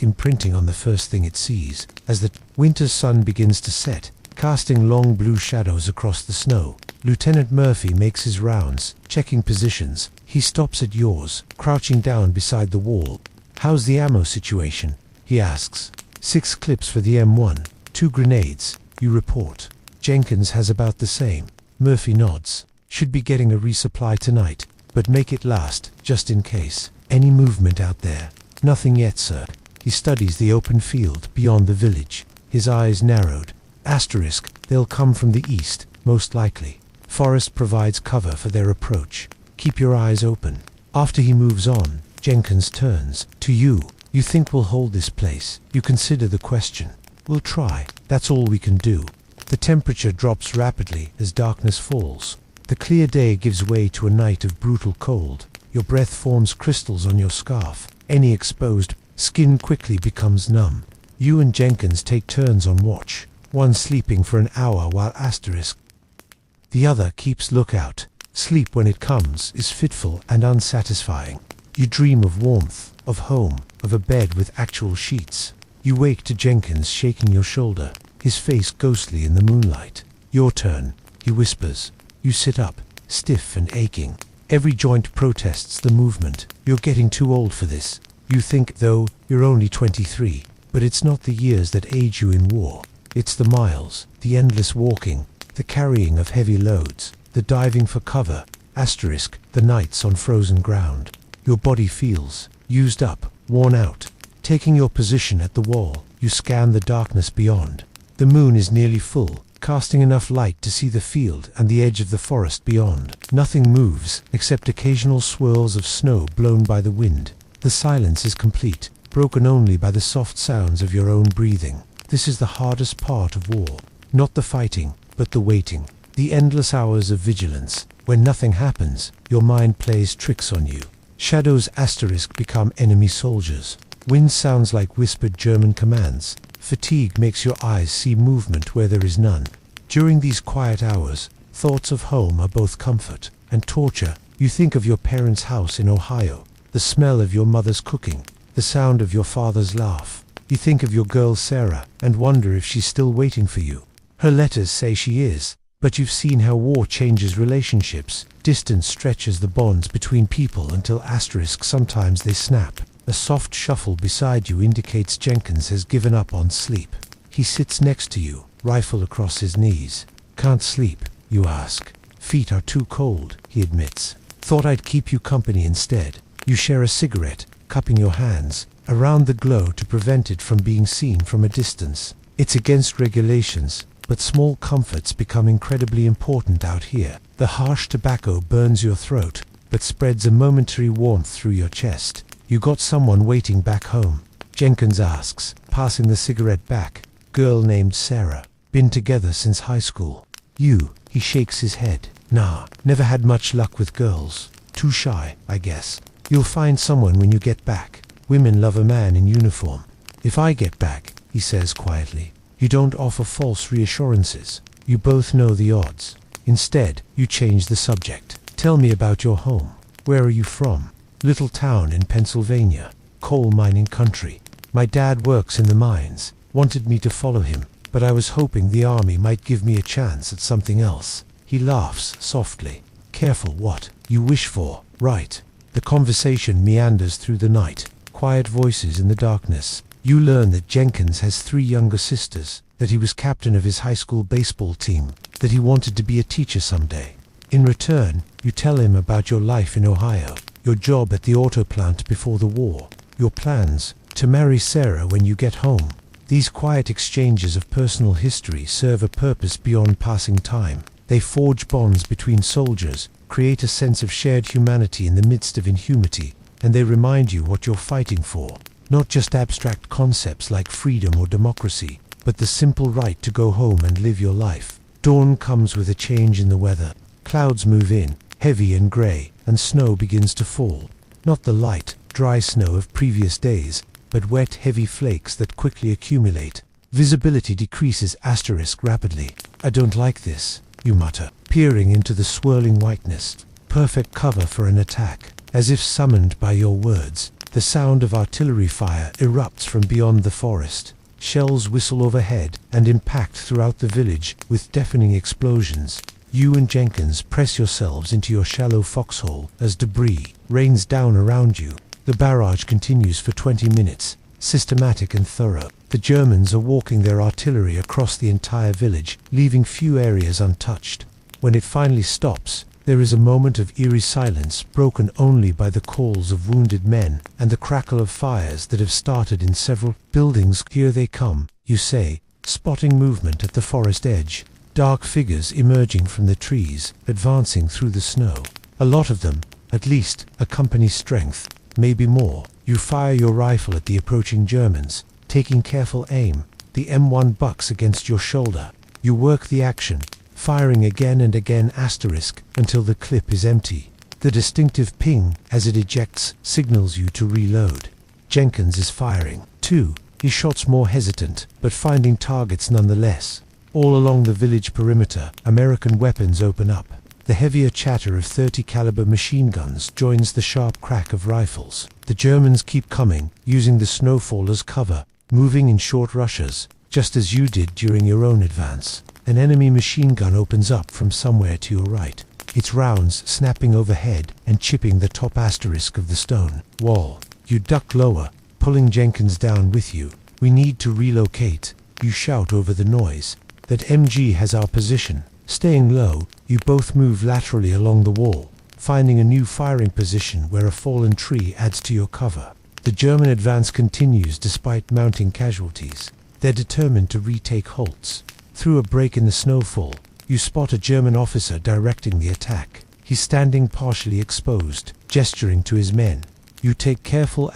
imprinting on the first thing it sees. As the winter's sun begins to set, casting long blue shadows across the snow, Lieutenant Murphy makes his rounds, checking positions. He stops at yours, crouching down beside the wall. How's the ammo situation? He asks. 6 clips for the M1. 2 grenades, you report. Jenkins has about the same. Murphy nods. Should be getting a resupply tonight, but make it last, just in case. Any movement out there? Nothing yet, sir. He studies the open field beyond the village. His eyes narrowed. Asterisk, they'll come from the east, most likely. Forest provides cover for their approach. Keep your eyes open. After he moves on, Jenkins turns to you. You think we'll hold this place? You consider the question. We'll try. That's all we can do. The temperature drops rapidly as darkness falls. The clear day gives way to a night of brutal cold. Your breath forms crystals on your scarf. Any exposed skin quickly becomes numb. You and Jenkins take turns on watch, one sleeping for an hour while Asterisk. The other keeps lookout. Sleep, when it comes, is fitful and unsatisfying. You dream of warmth, of home, of a bed with actual sheets. You wake to Jenkins shaking your shoulder, his face ghostly in the moonlight. Your turn, he whispers. You sit up, stiff and aching. Every joint protests the movement. You're getting too old for this. You think, though, you're only 23. But it's not the years that age you in war. It's the miles, the endless walking, the carrying of heavy loads, the diving for cover, asterisk, the nights on frozen ground. Your body feels used up, worn out. Taking your position at the wall, you scan the darkness beyond. The moon is nearly full, casting enough light to see the field and the edge of the forest beyond. Nothing moves, except occasional swirls of snow blown by the wind. The silence is complete, broken only by the soft sounds of your own breathing. This is the hardest part of war. Not the fighting, but the waiting. The endless hours of vigilance. When nothing happens, your mind plays tricks on you. Shadows asterisk become enemy soldiers. Wind sounds like whispered German commands. Fatigue makes your eyes see movement where there is none. During these quiet hours, thoughts of home are both comfort and torture. You think of your parents' house in Ohio, the smell of your mother's cooking, the sound of your father's laugh. You think of your girl Sarah and wonder if she's still waiting for you. Her letters say she is, but you've seen how war changes relationships. Distance stretches the bonds between people until asterisk sometimes they snap. A soft shuffle beside you indicates Jenkins has given up on sleep. He sits next to you, rifle across his knees. Can't sleep, you ask. Feet are too cold, he admits. Thought I'd keep you company instead. You share a cigarette, cupping your hands around the glow to prevent it from being seen from a distance. It's against regulations, but small comforts become incredibly important out here. The harsh tobacco burns your throat, but spreads a momentary warmth through your chest. You got someone waiting back home? Jenkins asks, passing the cigarette back. Girl named Sarah. Been together since high school. You? He shakes his head. Nah, never had much luck with girls. Too shy, I guess. You'll find someone when you get back. Women love a man in uniform. If I get back, he says quietly. You don't offer false reassurances. You both know the odds. Instead, you change the subject. Tell me about your home. Where are you from? Little town in Pennsylvania. Coal mining country. My dad works in the mines. Wanted me to follow him, but I was hoping the army might give me a chance at something else. He laughs softly. Careful what you wish for, right? The conversation meanders through the night. Quiet voices in the darkness. You learn that Jenkins has 3 younger sisters, that he was captain of his high school baseball team, that he wanted to be a teacher someday. In return, you tell him about your life in Ohio, your job at the auto plant before the war, your plans to marry Sarah when you get home. These quiet exchanges of personal history serve a purpose beyond passing time. They forge bonds between soldiers, create a sense of shared humanity in the midst of inhumanity, and they remind you what you're fighting for. Not just abstract concepts like freedom or democracy, but the simple right to go home and live your life. Dawn comes with a change in the weather. Clouds move in, heavy and grey, and snow begins to fall. Not the light, dry snow of previous days, but wet, heavy flakes that quickly accumulate. Visibility decreases asterisk rapidly. I don't like this, you mutter, peering into the swirling whiteness. Perfect cover for an attack. As if summoned by your words, the sound of artillery fire erupts from beyond the forest. Shells whistle overhead and impact throughout the village with deafening explosions. You and Jenkins press yourselves into your shallow foxhole as debris rains down around you. The barrage continues for 20 minutes. systematic and thorough. The Germans are walking their artillery across the entire village, leaving few areas untouched. When it finally stops, there is a moment of eerie silence, broken only by the calls of wounded men and the crackle of fires that have started in several buildings. Here they come, you say, spotting movement at the forest edge. Dark figures emerging from the trees, advancing through the snow. A lot of them, at least a company's strength, maybe more. You fire your rifle at the approaching Germans, taking careful aim. The M1 bucks against your shoulder. You work the action, firing again and again until the clip is empty. The distinctive ping as it ejects signals you to reload. Jenkins is firing, too. His shots more hesitant, but finding targets nonetheless. All along the village perimeter, American weapons open up. The heavier chatter of 30 caliber machine guns joins the sharp crack of rifles. The Germans keep coming, using the snowfall as cover, moving in short rushes, just as you did during your own advance. An enemy machine gun opens up from somewhere to your right, its rounds snapping overhead and chipping the top asterisk of the stone wall. You duck lower, pulling Jenkins down with you. We need to relocate, you shout over the noise. That MG has our position. Staying low, you both move laterally along the wall, finding a new firing position where a fallen tree adds to your cover. The German advance continues despite mounting casualties. They're determined to retake Holtz. Through a break in the snowfall, you spot a German officer directing the attack. He's standing partially exposed, gesturing to his men. You take careful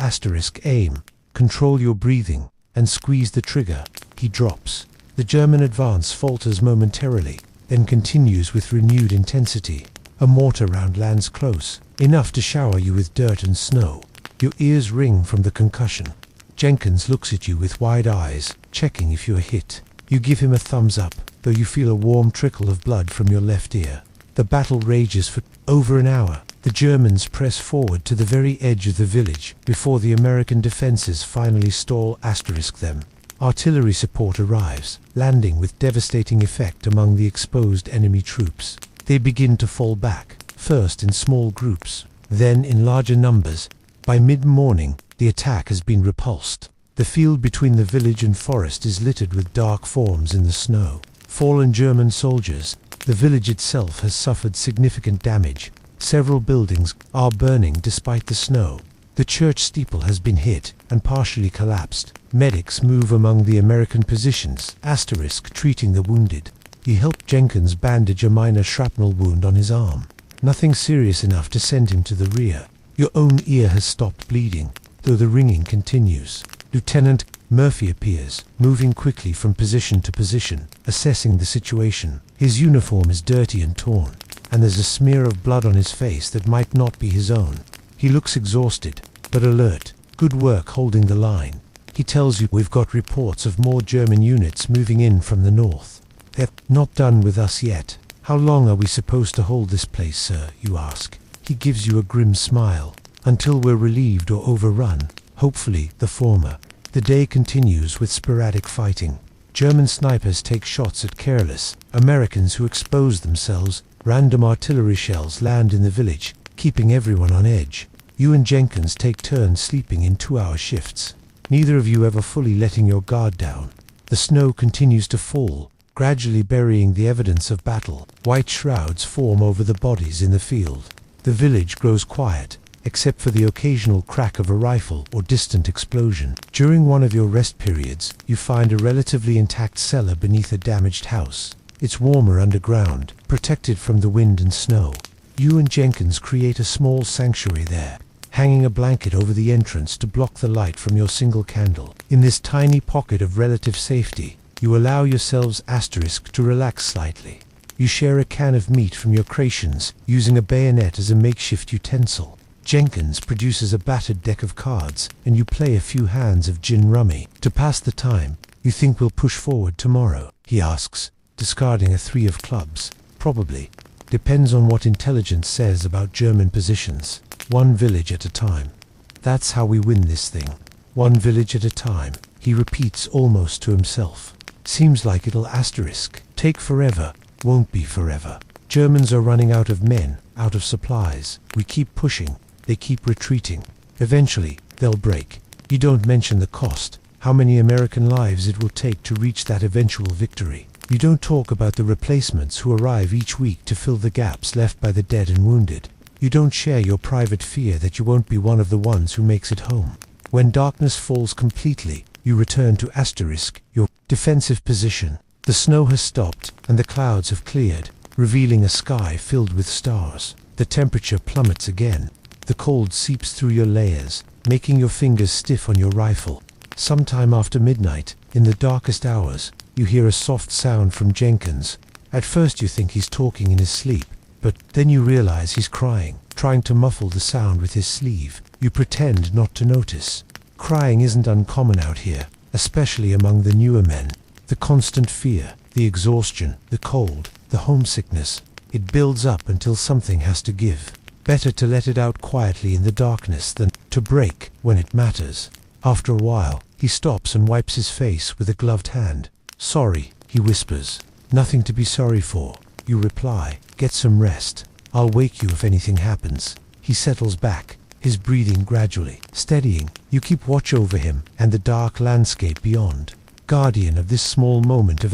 aim, control your breathing, and squeeze the trigger. He drops. The German advance falters momentarily, then continues with renewed intensity. A mortar round lands close, enough to shower you with dirt and snow. Your ears ring from the concussion. Jenkins looks at you with wide eyes, checking if you're hit. You give him a thumbs up, though you feel a warm trickle of blood from your left ear. The battle rages for over an hour. The Germans press forward to the very edge of the village before the American defenses finally stall them. Artillery support arrives, landing with devastating effect among the exposed enemy troops. They begin to fall back, first in small groups, then in larger numbers. By mid-morning, the attack has been repulsed. The field between the village and forest is littered with dark forms in the snow. Fallen German soldiers. The village itself has suffered significant damage. Several buildings are burning despite the snow. The church steeple has been hit and partially collapsed. Medics move among the American positions, treating the wounded. He helped Jenkins bandage a minor shrapnel wound on his arm. Nothing serious enough to send him to the rear. Your own ear has stopped bleeding, though the ringing continues. Lieutenant Murphy appears, moving quickly from position to position, assessing the situation. His uniform is dirty and torn, and there's a smear of blood on his face that might not be his own. He looks exhausted, but alert. Good work holding the line. He tells you, we've got reports of more German units moving in from the north. They're not done with us yet. How long are we supposed to hold this place, sir, you ask. He gives you a grim smile. Until we're relieved or overrun. Hopefully, the former. The day continues with sporadic fighting. German snipers take shots at careless Americans who expose themselves. Random artillery shells land in the village, keeping everyone on edge. You and Jenkins take turns sleeping in 2-hour shifts. Neither of you ever fully letting your guard down. The snow continues to fall, gradually burying the evidence of battle. White shrouds form over the bodies in the field. The village grows quiet, except for the occasional crack of a rifle or distant explosion. During one of your rest periods, you find a relatively intact cellar beneath a damaged house. It's warmer underground, protected from the wind and snow. You and Jenkins create a small sanctuary there, hanging a blanket over the entrance to block the light from your single candle. In this tiny pocket of relative safety, you allow yourselves to relax slightly. You share a can of meat from your rations, using a bayonet as a makeshift utensil. Jenkins produces a battered deck of cards, and you play a few hands of gin rummy. To pass the time, you think we'll push forward tomorrow, he asks, discarding a 3 of clubs. Probably. Depends on what intelligence says about German positions. One village at a time. That's how we win this thing. One village at a time, he repeats almost to himself. Seems like it'll take forever. Won't be forever. Germans are running out of men, out of supplies. We keep pushing. They keep retreating. Eventually, they'll break. You don't mention the cost, how many American lives it will take to reach that eventual victory. You don't talk about the replacements who arrive each week to fill the gaps left by the dead and wounded. You don't share your private fear that you won't be one of the ones who makes it home. When darkness falls completely, you return to your defensive position. The snow has stopped and the clouds have cleared, revealing a sky filled with stars. The temperature plummets again. The cold seeps through your layers, making your fingers stiff on your rifle. Sometime after midnight, in the darkest hours, you hear a soft sound from Jenkins. At first you think he's talking in his sleep, but then you realize he's crying, trying to muffle the sound with his sleeve. You pretend not to notice. Crying isn't uncommon out here, especially among the newer men. The constant fear, the exhaustion, the cold, the homesickness, it builds up until something has to give. Better to let it out quietly in the darkness than to break when it matters. After a while, he stops and wipes his face with a gloved hand. "Sorry," he whispers. "Nothing to be sorry for," you reply. "Get some rest. I'll wake you if anything happens." He settles back, his breathing gradually steadying. You keep watch over him and the dark landscape beyond, guardian of this small moment of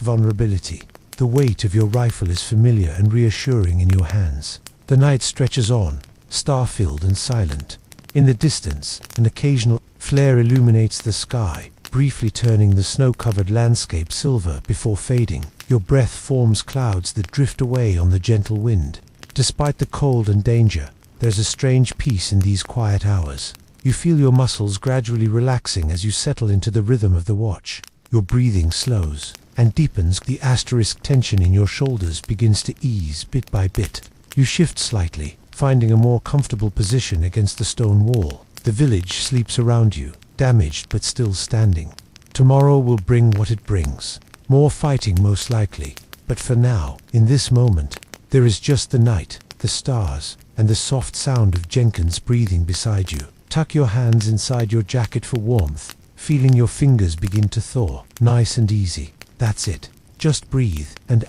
vulnerability. The weight of your rifle is familiar and reassuring in your hands. The night stretches on, star-filled and silent. In the distance, an occasional flare illuminates the sky, briefly turning the snow-covered landscape silver before fading. Your breath forms clouds that drift away on the gentle wind. Despite the cold and danger, there's a strange peace in these quiet hours. You feel your muscles gradually relaxing as you settle into the rhythm of the watch. Your breathing slows and deepens. The tension in your shoulders begins to ease bit by bit. You shift slightly, finding a more comfortable position against the stone wall. The village sleeps around you, damaged but still standing. Tomorrow will bring what it brings. More fighting most likely, but for now, in this moment, there is just the night, the stars, and the soft sound of Jenkins breathing beside you. Tuck your hands inside your jacket for warmth, feeling your fingers begin to thaw. Nice and easy. That's it. Just breathe and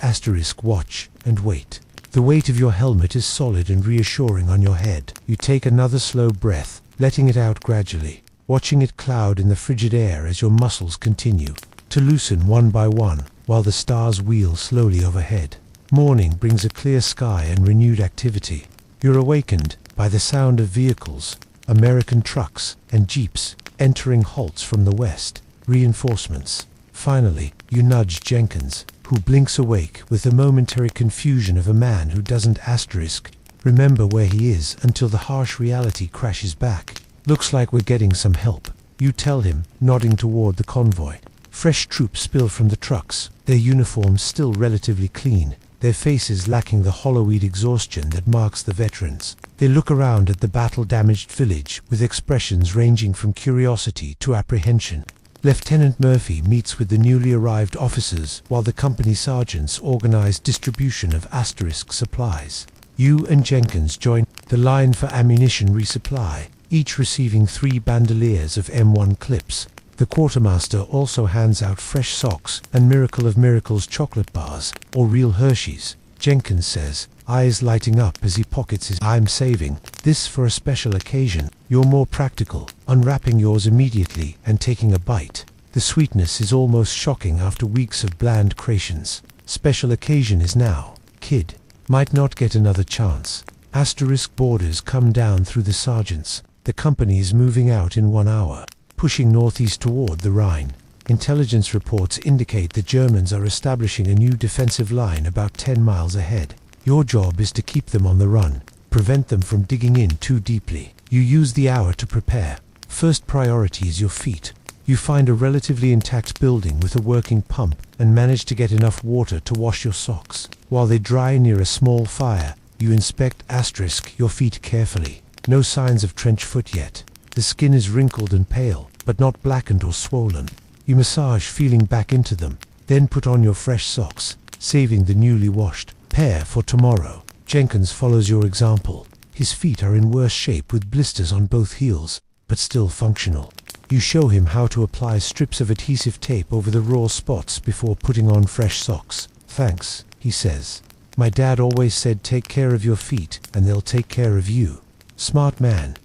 watch and wait. The weight of your helmet is solid and reassuring on your head. You take another slow breath, letting it out gradually, watching it cloud in the frigid air as your muscles continue to loosen one by one, while the stars wheel slowly overhead. Morning brings a clear sky and renewed activity. You're awakened by the sound of vehicles, American trucks and jeeps, entering halts from the west. Reinforcements. Finally, you nudge Jenkins, who blinks awake with the momentary confusion of a man who doesn't remember where he is until the harsh reality crashes back. "Looks like we're getting some help," you tell him, nodding toward the convoy. Fresh troops spill from the trucks, their uniforms still relatively clean, their faces lacking the hollow-eyed exhaustion that marks the veterans. They look around at the battle-damaged village with expressions ranging from curiosity to apprehension. Lieutenant Murphy meets with the newly arrived officers while the company sergeants organize distribution of supplies. You and Jenkins join the line for ammunition resupply, each receiving 3 bandoliers of M1 clips. The quartermaster also hands out fresh socks and Miracle of Miracles chocolate bars, or real Hershey's. Jenkins says, eyes lighting up as he pockets his "I'm saving this for a special occasion." You're more practical, unwrapping yours immediately and taking a bite. The sweetness is almost shocking after weeks of bland creations. Special occasion is now. Kid. Might not get another chance. Borders come down through the sergeants. The company is moving out in 1 hour, pushing northeast toward the Rhine. Intelligence reports indicate the Germans are establishing a new defensive line about 10 miles ahead. Your job is to keep them on the run, prevent them from digging in too deeply. You use the hour to prepare. First priority is your feet. You find a relatively intact building with a working pump and manage to get enough water to wash your socks. While they dry near a small fire, you inspect your feet carefully. No signs of trench foot yet. The skin is wrinkled and pale, but not blackened or swollen. You massage feeling back into them, then put on your fresh socks, saving the newly washed pair for tomorrow. Jenkins follows your example. His feet are in worse shape with blisters on both heels, but still functional. You show him how to apply strips of adhesive tape over the raw spots before putting on fresh socks. "Thanks," he says. "My dad always said take care of your feet and they'll take care of you." Smart man,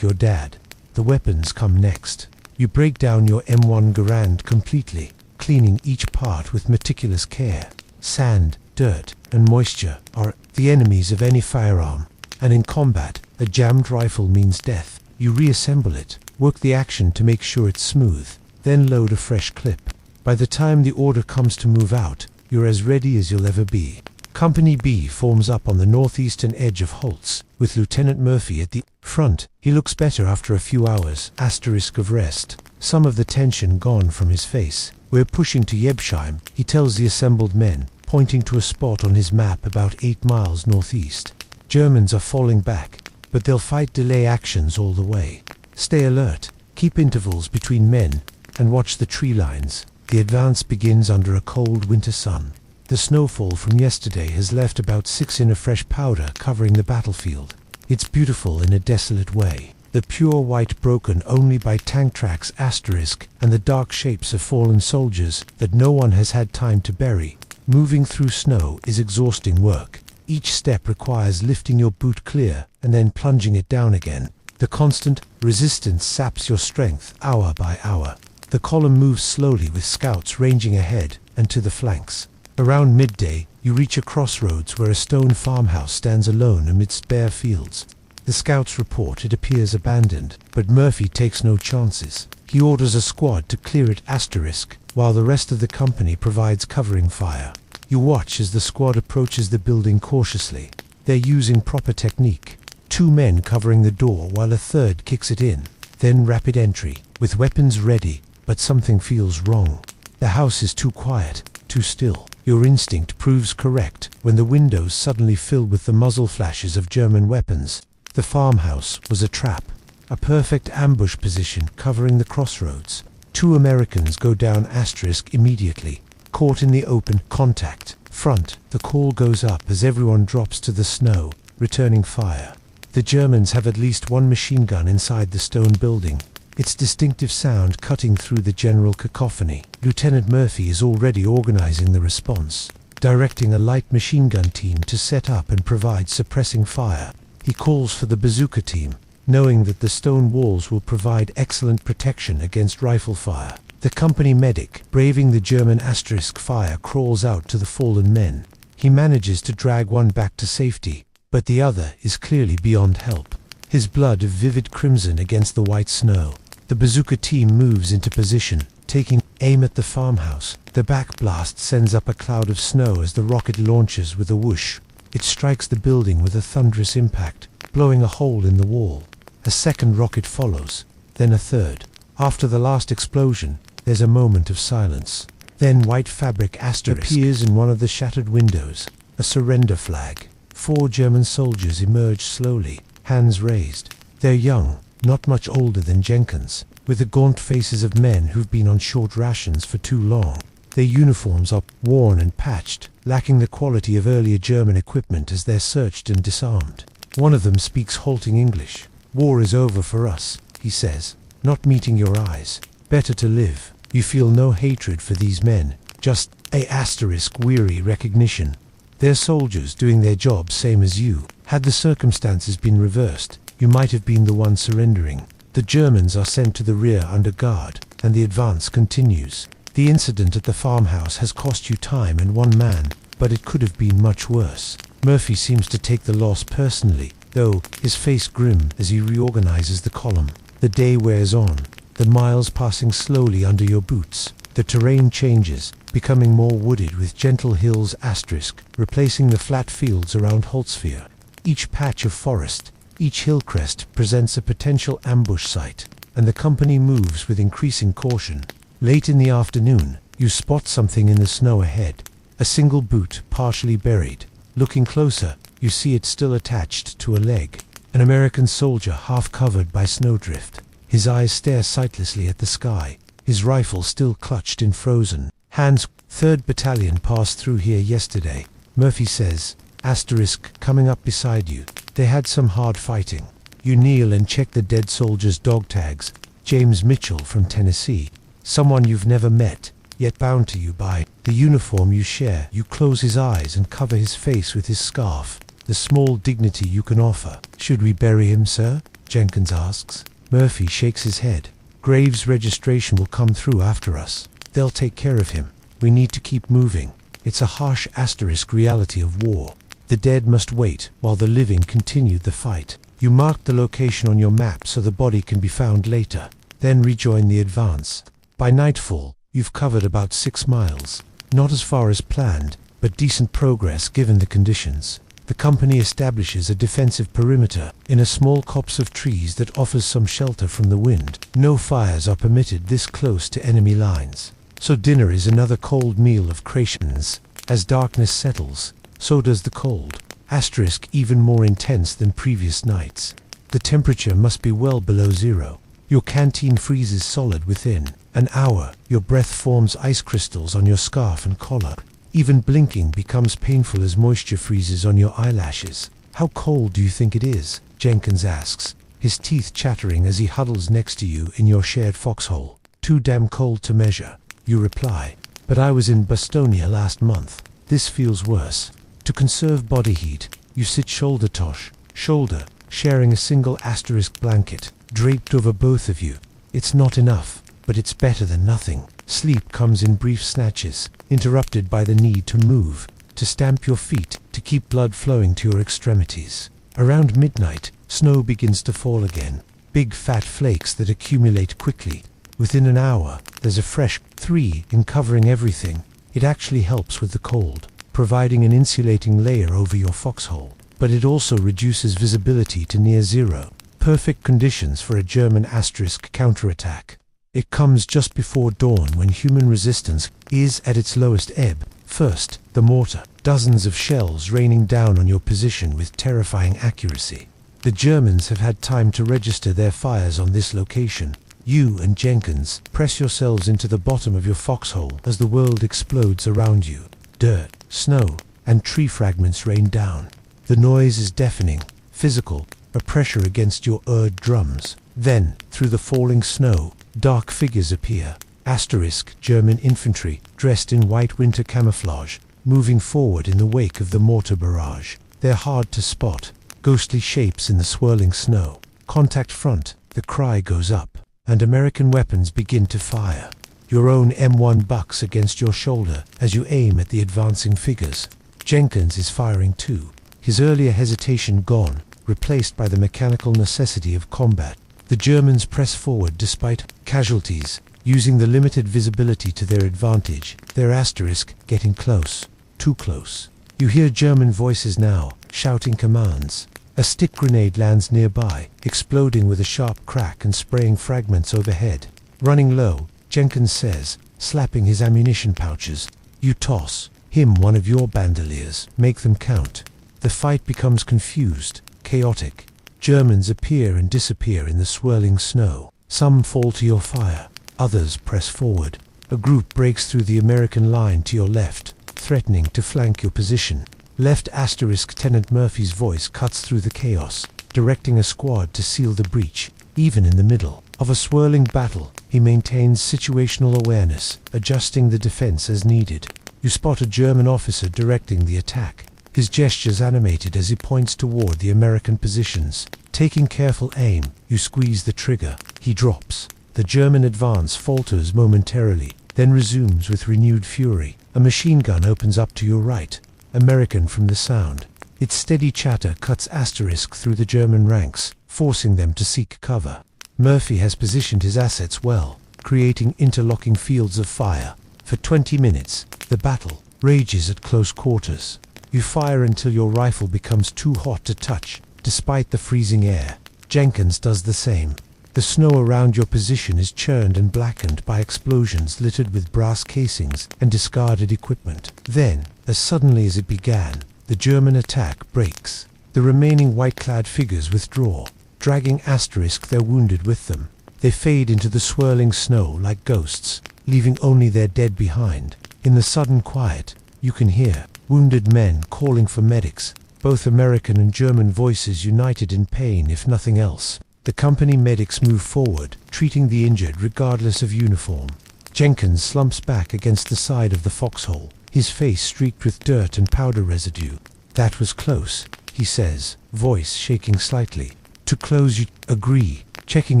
your dad. The weapons come next. You break down your M1 Garand completely, cleaning each part with meticulous care. Sand, dirt, and moisture are the enemies of any firearm, and in combat, a jammed rifle means death. You reassemble it, work the action to make sure it's smooth, then load a fresh clip. By the time the order comes to move out, you're as ready as you'll ever be. Company B forms up on the northeastern edge of Holtz, with Lieutenant Murphy at the front. He looks better after a few hours of rest, some of the tension gone from his face. We're pushing to Yebsheim, he tells the assembled men, pointing to a spot on his map about 8 miles northeast. Germans are falling back, but they'll fight delay actions all the way. Stay alert, keep intervals between men, and watch the tree lines. The advance begins under a cold winter sun. The snowfall from yesterday has left about 6 in of fresh powder covering the battlefield. It's beautiful in a desolate way. The pure white broken only by tank tracks asterisk and the dark shapes of fallen soldiers that no one has had time to bury. Moving through snow is exhausting work. Each step requires lifting your boot clear and then plunging it down again. The constant resistance saps your strength hour by hour. The column moves slowly with scouts ranging ahead and to the flanks. Around midday, you reach a crossroads where a stone farmhouse stands alone amidst bare fields. The scouts report it appears abandoned, but Murphy takes no chances. He orders a squad to clear it asterisk, while the rest of the company provides covering fire. You watch as the squad approaches the building cautiously. They're using proper technique. 2 men covering the door while a third kicks it in. Then rapid entry, with weapons ready, but something feels wrong. The house is too quiet, too still. Your instinct proves correct when the windows suddenly fill with the muzzle flashes of German weapons. The farmhouse was a trap, a perfect ambush position covering the crossroads. 2 Americans go down asterisk immediately, caught in the open contact. Front, the call goes up as everyone drops to the snow, returning fire. The Germans have at least 1 machine gun inside the stone building, its distinctive sound cutting through the general cacophony. Lieutenant Murphy is already organizing the response, directing a light machine gun team to set up and provide suppressing fire. He calls for the bazooka team, knowing that the stone walls will provide excellent protection against rifle fire. The company medic, braving the German asterisk fire, crawls out to the fallen men. He manages to drag one back to safety, but the other is clearly beyond help, his blood a vivid crimson against the white snow. The bazooka team moves into position, taking aim at the farmhouse. The backblast sends up a cloud of snow as the rocket launches with a whoosh. It strikes the building with a thunderous impact, blowing a hole in the wall. A second rocket follows, then a third. After the last explosion, there's a moment of silence. Then white fabric asterisk appears in one of the shattered windows, a surrender flag. 4 German soldiers emerge slowly, hands raised. They're young, not much older than Jenkins, with the gaunt faces of men who've been on short rations for too long. Their uniforms are worn and patched, lacking the quality of earlier German equipment as they're searched and disarmed. One of them speaks halting English. "War is over for us," he says, not meeting your eyes. Better to live. You feel no hatred for these men, just a asterisk weary recognition. They're soldiers doing their job same as you. Had the circumstances been reversed, you might have been the one surrendering. The Germans are sent to the rear under guard, and the advance continues. The incident at the farmhouse has cost you time and 1 man, but it could have been much worse. Murphy seems to take the loss personally, though, his face grim as he reorganizes the column. The day wears on, the miles passing slowly under your boots. The terrain changes, becoming more wooded with gentle hills asterisk, replacing the flat fields around Holtzfear. Each patch of forest, each hill crest presents a potential ambush site, and the company moves with increasing caution. Late in the afternoon, you spot something in the snow ahead, a single boot partially buried. Looking closer, you see it still attached to a leg. An American soldier half covered by snowdrift. His eyes stare sightlessly at the sky, his rifle still clutched in frozen hands. 3rd Battalion passed through here yesterday, Murphy says, asterisk coming up beside you. They had some hard fighting. You kneel and check the dead soldiers' dog tags. James Mitchell from Tennessee. Someone you've never met, yet bound to you by the uniform you share. You close his eyes and cover his face with his scarf, the small dignity you can offer. "Should we bury him, sir?" Jenkins asks. Murphy shakes his head. Graves' registration will come through after us. They'll take care of him. We need to keep moving. It's a harsh asterisk reality of war. The dead must wait while the living continue the fight. You marked the location on your map so the body can be found later. Then rejoin the advance. By nightfall, you've covered about 6 miles. Not as far as planned, but decent progress given the conditions. The company establishes a defensive perimeter in a small copse of trees that offers some shelter from the wind. No fires are permitted this close to enemy lines. So dinner is another cold meal of crations. As darkness settles, so does the cold. Asterisk even more intense than previous nights. The temperature must be well below zero. Your canteen freezes solid within an hour. Your breath forms ice crystals on your scarf and collar. Even blinking becomes painful as moisture freezes on your eyelashes. How cold do you think it is? Jenkins asks, his teeth chattering as he huddles next to you in your shared foxhole. Too damn cold to measure, you reply. But I was in Bostonia last month. This feels worse. To conserve body heat, you sit shoulder to shoulder, sharing a single asterisk blanket, draped over both of you. It's not enough, but it's better than nothing. Sleep comes in brief snatches, interrupted by the need to move, to stamp your feet, to keep blood flowing to your extremities. Around midnight, snow begins to fall again, big fat flakes that accumulate quickly. Within an hour, there's a fresh 3 in covering everything. It actually helps with the cold, providing an insulating layer over your foxhole, but it also reduces visibility to near zero. Perfect conditions for a German asterisk counterattack. It comes just before dawn when human resistance is at its lowest ebb. First, the mortar, dozens of shells raining down on your position with terrifying accuracy. The Germans have had time to register their fires on this location. You and Jenkins press yourselves into the bottom of your foxhole as the world explodes around you. Dirt, snow, and tree fragments rain down. The noise is deafening, physical, a pressure against your drums. Then, through the falling snow, dark figures appear. Asterisk German infantry, dressed in white winter camouflage, moving forward in the wake of the mortar barrage. They're hard to spot, ghostly shapes in the swirling snow. Contact front, the cry goes up, and American weapons begin to fire. Your own M1 bucks against your shoulder as you aim at the advancing figures. Jenkins is firing too, his earlier hesitation gone, replaced by the mechanical necessity of combat. The Germans press forward despite casualties, using the limited visibility to their advantage, their asterisk getting close, too close. You hear German voices now, shouting commands. A stick grenade lands nearby, exploding with a sharp crack and spraying fragments overhead. Running low, Jenkins says, slapping his ammunition pouches. You toss him one of your bandoliers, make them count. The fight becomes confused, chaotic. Germans appear and disappear in the swirling snow. Some fall to your fire, others press forward. A group breaks through the American line to your left, threatening to flank your position. Left asterisk Tenant Murphy's voice cuts through the chaos, directing a squad to seal the breach. Even in the middle of a swirling battle, he maintains situational awareness, adjusting the defense as needed. You spot a German officer directing the attack, his gestures animated as he points toward the American positions. Taking careful aim, you squeeze the trigger. He drops. The German advance falters momentarily, then resumes with renewed fury. A machine gun opens up to your right, American from the sound. Its steady chatter cuts asterisk through the German ranks, forcing them to seek cover. Murphy has positioned his assets well, creating interlocking fields of fire. For 20 minutes, the battle rages at close quarters. You fire until your rifle becomes too hot to touch, despite the freezing air. Jenkins does the same. The snow around your position is churned and blackened by explosions littered with brass casings and discarded equipment. Then, as suddenly as it began, the German attack breaks. The remaining white-clad figures withdraw, dragging asterisk their wounded with them. They fade into the swirling snow like ghosts, leaving only their dead behind. In the sudden quiet, you can hear wounded men calling for medics, both American and German voices united in pain if nothing else. The company medics move forward, treating the injured regardless of uniform. Jenkins slumps back against the side of the foxhole, his face streaked with dirt and powder residue. That was close, he says, voice shaking slightly. Too close, you agree. Checking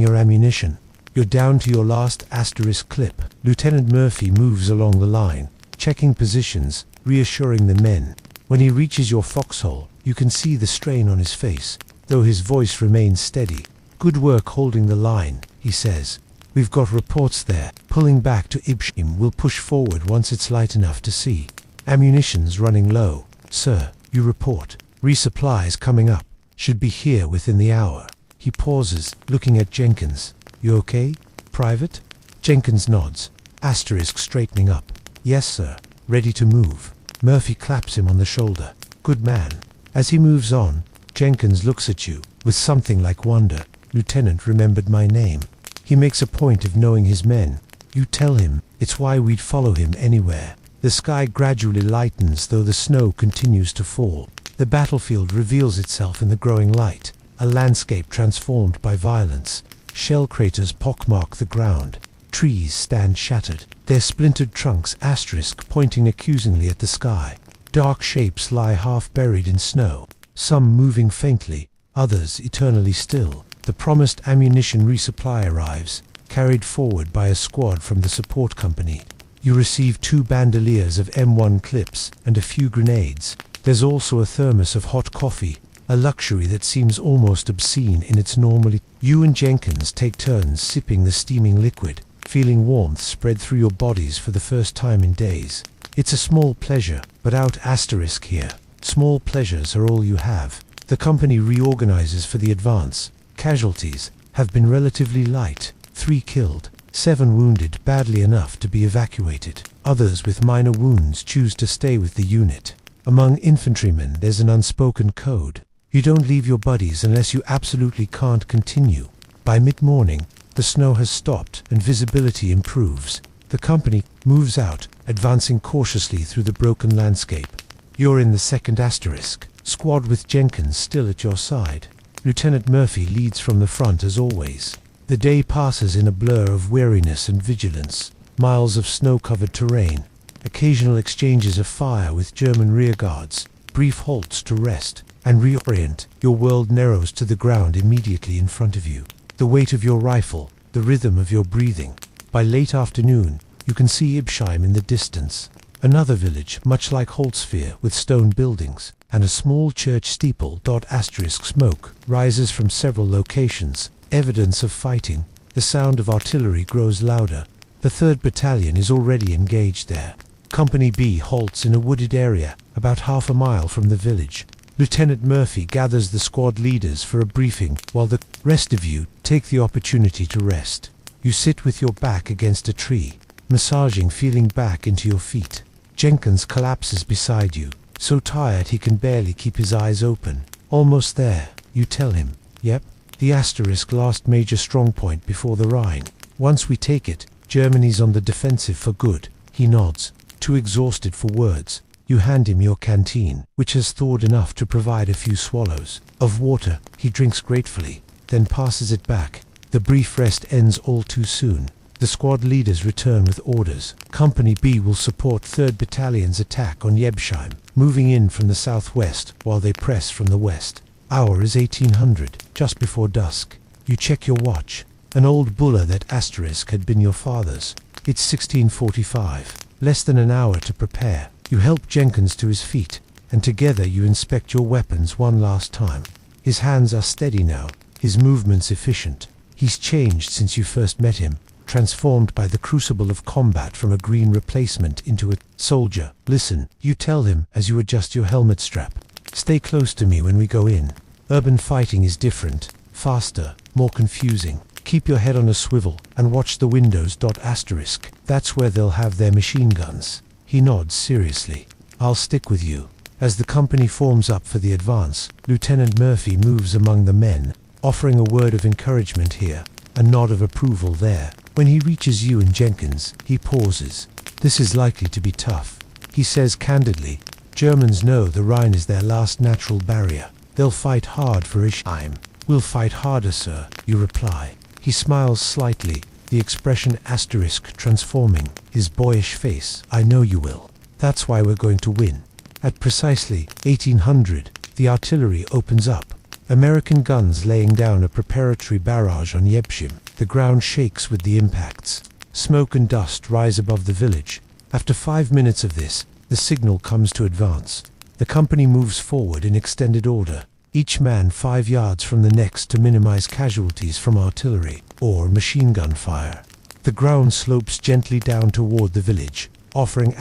your ammunition. You're down to your last asterisk clip. Lieutenant Murphy moves along the line, checking positions, reassuring the men. When he reaches your foxhole, you can see the strain on his face, though his voice remains steady. "Good work holding the line," he says. "We've got reports there. Pulling back to Ibshim. We'll push forward once it's light enough to see. Ammunition's running low, sir," you report. "Resupplies coming up. Should be here within the hour." He pauses, looking at Jenkins. "You okay, Private?" Jenkins nods, asterisk straightening up. "Yes, sir. Ready to move." Murphy claps him on the shoulder. "Good man." As he moves on, Jenkins looks at you, with something like wonder. "Lieutenant remembered my name." He makes a point of knowing his men. You tell him it's why we'd follow him anywhere. The sky gradually lightens, though the snow continues to fall. The battlefield reveals itself in the growing light, a landscape transformed by violence. Shell craters pockmark the ground. Trees stand shattered, their splintered trunks asterisk pointing accusingly at the sky. Dark shapes lie half buried in snow, some moving faintly, others eternally still. The promised ammunition resupply arrives, carried forward by a squad from the support company. You receive 2 bandoliers of M1 clips and a few grenades. There's also a thermos of hot coffee, a luxury that seems almost obscene in its normality. You and Jenkins take turns sipping the steaming liquid, feeling warmth spread through your bodies for the first time in days. It's a small pleasure, but out asterisk here. Small pleasures are all you have. The company reorganizes for the advance. Casualties have been relatively light. 3 killed, 7 wounded badly enough to be evacuated. Others with minor wounds choose to stay with the unit. Among infantrymen there's an unspoken code. You don't leave your buddies unless you absolutely can't continue. By mid-morning, the snow has stopped and visibility improves. The company moves out, advancing cautiously through the broken landscape. You're in the second asterisk, squad with Jenkins still at your side. Lieutenant Murphy leads from the front as always. The day passes in a blur of weariness and vigilance. Miles of snow-covered terrain, occasional exchanges of fire with German rearguards, brief halts to rest and reorient. Your world narrows to the ground immediately in front of you. The weight of your rifle, the rhythm of your breathing. By late afternoon, you can see Ibshim in the distance. Another village, much like Holtzfear, with stone buildings, and a small church steeple. Asterisk smoke rises from several locations, evidence of fighting. The sound of artillery grows louder. The 3rd Battalion is already engaged there. Company B halts in a wooded area, about half a mile from the village. Lieutenant Murphy gathers the squad leaders for a briefing, while the rest of you take the opportunity to rest. You sit with your back against a tree, massaging, feeling back into your feet. Jenkins collapses beside you, so tired he can barely keep his eyes open. "Almost there," you tell him. "Yep, the asterisk last major strongpoint before the Rhine. Once we take it, Germany's on the defensive for good." He nods, too exhausted for words. You hand him your canteen, which has thawed enough to provide a few swallows of water. He drinks gratefully, then passes it back. The brief rest ends all too soon. The squad leaders return with orders. Company B will support 3rd Battalion's attack on Yebsheim, moving in from the southwest while they press from the west. Hour is 1800, just before dusk. You check your watch. An old buller that asterisk had been your father's. It's 1645. Less than an hour to prepare. You help Jenkins to his feet, and together you inspect your weapons one last time. His hands are steady now, his movements efficient. He's changed since you first met him, transformed by the crucible of combat from a green replacement into a soldier. "Listen," you tell him as you adjust your helmet strap. "Stay close to me when we go in. Urban fighting is different, faster, more confusing. Keep your head on a swivel and watch the windows. Asterisk. That's where they'll have their machine guns." He nods seriously. "I'll stick with you." As the company forms up for the advance, Lieutenant Murphy moves among the men, offering a word of encouragement here, a nod of approval there. When he reaches you and Jenkins, he pauses. "This is likely to be tough," he says candidly. "Germans know the Rhine is their last natural barrier. They'll fight hard for Ischheim." "We'll fight harder, sir," you reply. He smiles slightly, the expression asterisk transforming his boyish face. "I know you will. That's why we're going to win." At precisely 1800, the artillery opens up. American guns laying down a preparatory barrage on Yebshim. The ground shakes with the impacts. Smoke and dust rise above the village. After 5 minutes of this, the signal comes to advance. The company moves forward in extended order, each man 5 yards from the next to minimize casualties from artillery or machine gun fire. The ground slopes gently down toward the village, offering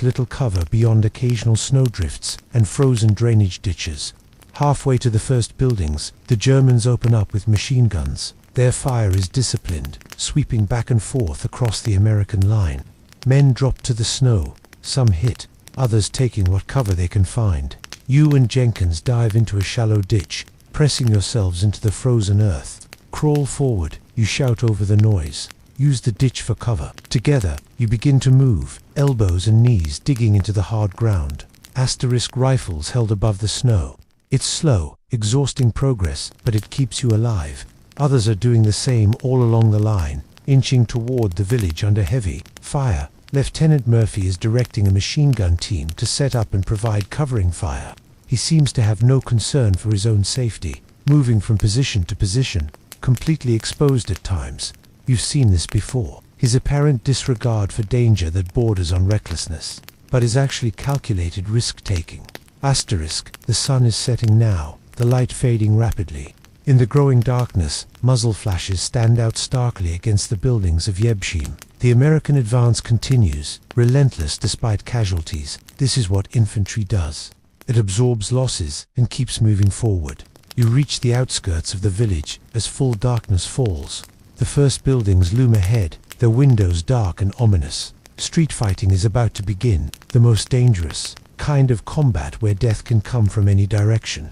little cover beyond occasional snowdrifts and frozen drainage ditches. Halfway to the first buildings, the Germans open up with machine guns. Their fire is disciplined, sweeping back and forth across the American line. Men drop to the snow, some hit, others taking what cover they can find. You and Jenkins dive into a shallow ditch, pressing yourselves into the frozen earth. Crawl forward, you shout over the noise. Use the ditch for cover. Together, you begin to move, elbows and knees digging into the hard ground. Rifles held above the snow. It's slow, exhausting progress, but it keeps you alive. Others are doing the same all along the line, inching toward the village under heavy fire. Lieutenant Murphy is directing a machine gun team to set up and provide covering fire. He seems to have no concern for his own safety, moving from position to position, completely exposed at times. You've seen this before. His apparent disregard for danger that borders on recklessness, but is actually calculated risk-taking. The sun is setting now, the light fading rapidly. In the growing darkness, muzzle flashes stand out starkly against the buildings of Yebshim. The American advance continues, relentless despite casualties. This is what infantry does. It absorbs losses and keeps moving forward. You reach the outskirts of the village as full darkness falls. The first buildings loom ahead, their windows dark and ominous. Street fighting is about to begin, the most dangerous kind of combat where death can come from any direction.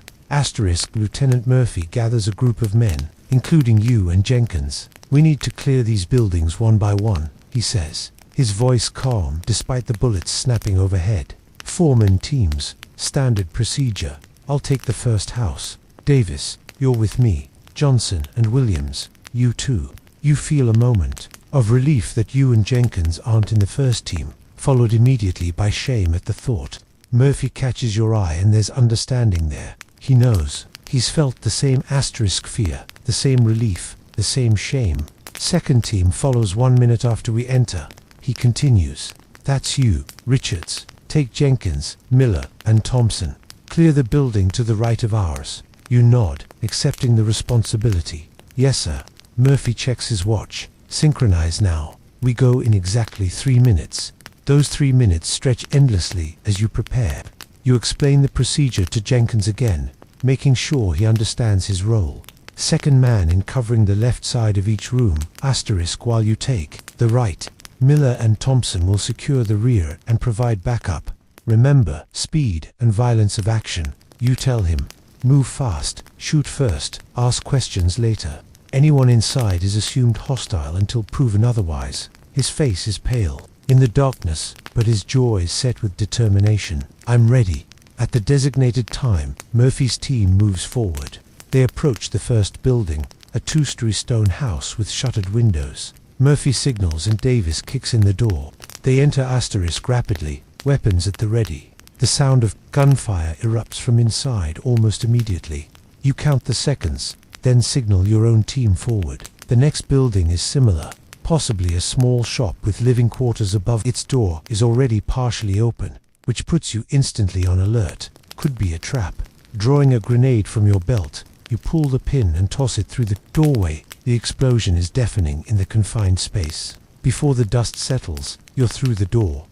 Lieutenant Murphy gathers a group of men, including you and Jenkins. We need to clear these buildings one by one, he says, his voice calm despite the bullets snapping overhead. Form in teams, standard procedure. I'll take the first house. Davis, you're with me. Johnson and Williams, you too. You feel a moment of relief that you and Jenkins aren't in the first team, followed immediately by shame at the thought. Murphy catches your eye and there's understanding there. He knows. He's felt the same fear, the same relief, the same shame. Second team follows 1 minute after we enter. He continues. That's you, Richards. Take Jenkins, Miller, and Thompson. Clear the building to the right of ours. You nod, accepting the responsibility. Yes, sir. Murphy checks his watch. Synchronize now. We go in exactly 3 minutes. Those 3 minutes stretch endlessly as you prepare. You explain the procedure to Jenkins again, making sure he understands his role. Second man in covering the left side of each room, while you take the right. Miller and Thompson will secure the rear and provide backup. Remember, speed and violence of action. You tell him, move fast, shoot first, ask questions later. Anyone inside is assumed hostile until proven otherwise. His face is pale in the darkness, but his jaw is set with determination. I'm ready. At the designated time, Murphy's team moves forward. They approach the first building, a 2-story stone house with shuttered windows. Murphy signals and Davis kicks in the door. They enter rapidly, weapons at the ready. The sound of gunfire erupts from inside almost immediately. You count the seconds, then signal your own team forward. The next building is similar. Possibly a small shop with living quarters above its door is already partially open, which puts you instantly on alert. Could be a trap. Drawing a grenade from your belt, you pull the pin and toss it through the doorway. The explosion is deafening in the confined space. Before the dust settles, you're through the door.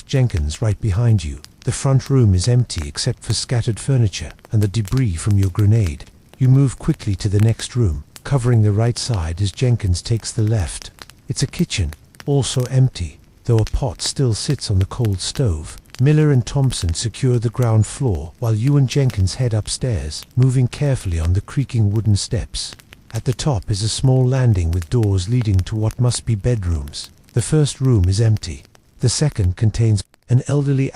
Jenkins right behind you. The front room is empty except for scattered furniture and the debris from your grenade. You move quickly to the next room, covering the right side as Jenkins takes the left. It's a kitchen, also empty, though a pot still sits on the cold stove. Miller and Thompson secure the ground floor while you and Jenkins head upstairs, moving carefully on the creaking wooden steps. At the top is a small landing with doors leading to what must be bedrooms. The first room is empty. The second contains an elderly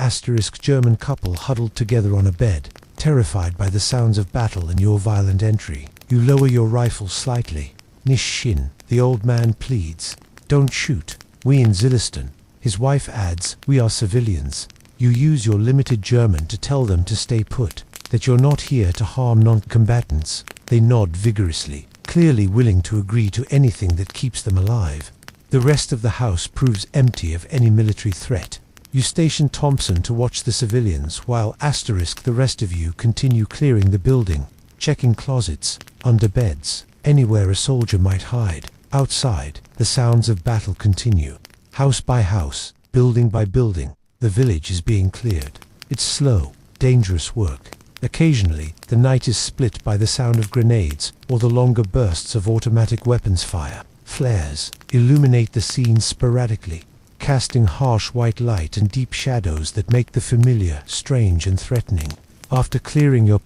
German couple huddled together on a bed, terrified by the sounds of battle and your violent entry. You lower your rifle slightly. Nish Shin, the old man pleads. Don't shoot. We in Zilliston. His wife adds, we are civilians. You use your limited German to tell them to stay put. that you're not here to harm non-combatants. They nod vigorously, clearly willing to agree to anything that keeps them alive. The rest of the house proves empty of any military threat. You station Thompson to watch the civilians, while the rest of you continue clearing the building, checking closets, under beds, anywhere a soldier might hide. Outside, the sounds of battle continue. House by house, building by building, the village is being cleared. It's slow, dangerous work. Occasionally, the night is split by the sound of grenades or the longer bursts of automatic weapons fire. Flares illuminate the scene sporadically, casting harsh white light and deep shadows that make the familiar strange and threatening. After clearing your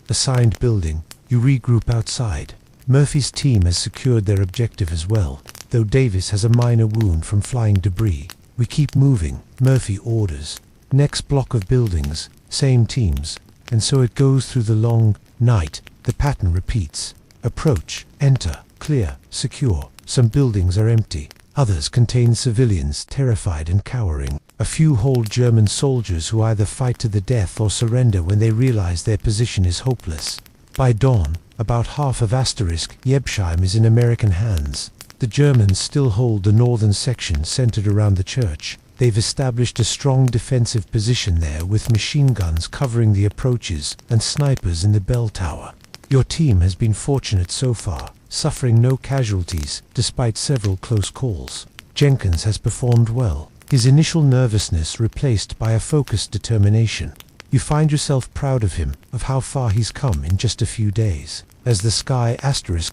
assigned building, you regroup outside. Murphy's team has secured their objective as well, though Davis has a minor wound from flying debris. We keep moving, Murphy orders. Next block of buildings, same teams, and so it goes through the long night. The pattern repeats. Approach, enter, clear, secure. Some buildings are empty. Others contain civilians, terrified and cowering. A few hold German soldiers who either fight to the death or surrender when they realize their position is hopeless. By dawn, about half of Yebsheim is in American hands. The Germans still hold the northern section centered around the church. They've established a strong defensive position there with machine guns covering the approaches and snipers in the bell tower. Your team has been fortunate so far, suffering no casualties despite several close calls. Jenkins has performed well, his initial nervousness replaced by a focused determination. You find yourself proud of him, of how far he's come in just a few days. As the sky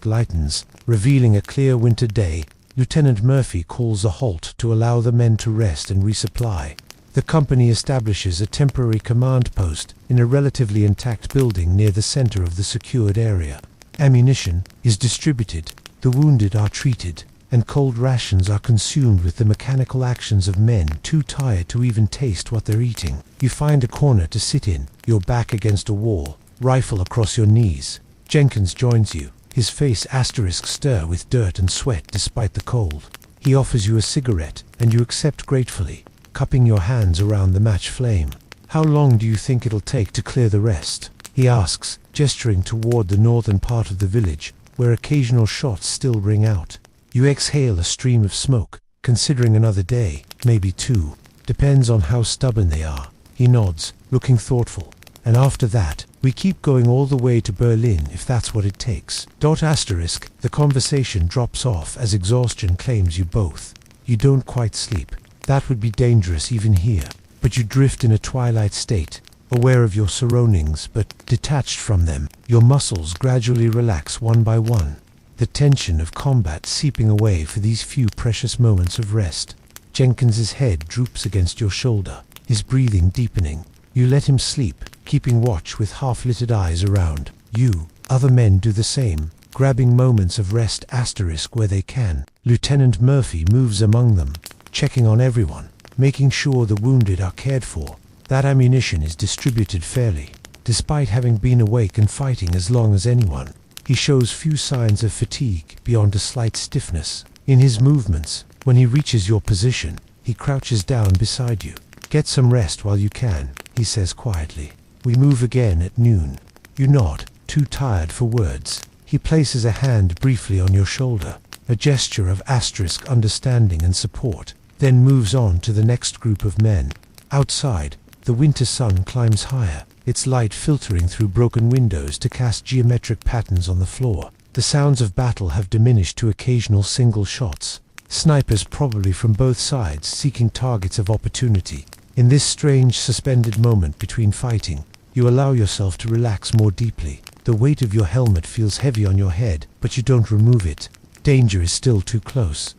lightens, revealing a clear winter day, Lieutenant Murphy calls a halt to allow the men to rest and resupply. The company establishes a temporary command post in a relatively intact building near the center of the secured area. Ammunition is distributed, the wounded are treated, and cold rations are consumed with the mechanical actions of men too tired to even taste what they're eating. You find a corner to sit in, your back against a wall, rifle across your knees. Jenkins joins you, his face stir with dirt and sweat despite the cold. He offers you a cigarette, and you accept gratefully, cupping your hands around the match flame. How long do you think it'll take to clear the rest? He asks, gesturing toward the northern part of the village, where occasional shots still ring out. You exhale a stream of smoke, considering another day, maybe two. Depends on how stubborn they are. He nods, looking thoughtful. And after that, we keep going all the way to Berlin if that's what it takes. The conversation drops off as exhaustion claims you both. You don't quite sleep. That would be dangerous even here. But you drift in a twilight state, aware of your surroundings but detached from them. Your muscles gradually relax one by one, the tension of combat seeping away for these few precious moments of rest. Jenkins's head droops against your shoulder, his breathing deepening. You let him sleep, keeping watch with half-littered eyes around. Other men do the same, grabbing moments of rest where they can. Lieutenant Murphy moves among them, checking on everyone, making sure the wounded are cared for, that ammunition is distributed fairly. Despite having been awake and fighting as long as anyone, he shows few signs of fatigue beyond a slight stiffness. In his movements, when he reaches your position, he crouches down beside you. Get some rest while you can, he says quietly. We move again at noon. You nod, too tired for words. He places a hand briefly on your shoulder, a gesture of understanding and support, then moves on to the next group of men. Outside, the winter sun climbs higher, its light filtering through broken windows to cast geometric patterns on the floor. The sounds of battle have diminished to occasional single shots. Snipers probably from both sides seeking targets of opportunity. In this strange suspended moment between fighting, you allow yourself to relax more deeply. The weight of your helmet feels heavy on your head, but you don't remove it. Danger is still too close.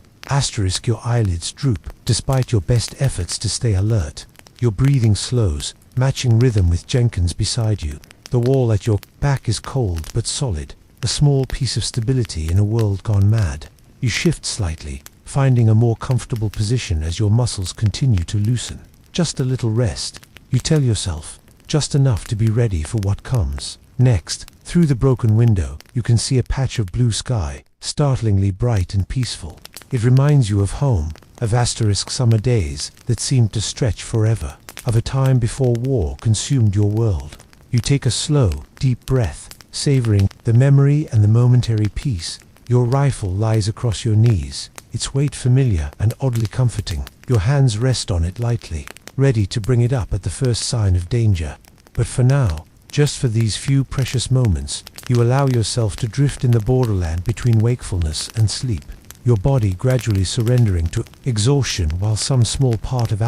Your eyelids droop, despite your best efforts to stay alert. Your breathing slows, matching rhythm with Jenkins beside you. The wall at your back is cold but solid, a small piece of stability in a world gone mad. You shift slightly, finding a more comfortable position as your muscles continue to loosen. Just a little rest, you tell yourself, just enough to be ready for what comes. Next, through the broken window, you can see a patch of blue sky, startlingly bright and peaceful. It reminds you of home, of summer days that seemed to stretch forever, of a time before war consumed your world. You take a slow, deep breath, savoring the memory and the momentary peace. Your rifle lies across your knees, its weight familiar and oddly comforting. Your hands rest on it lightly, ready to bring it up at the first sign of danger. But for now, just for these few precious moments, you allow yourself to drift in the borderland between wakefulness and sleep, your body gradually surrendering to exhaustion while some small part of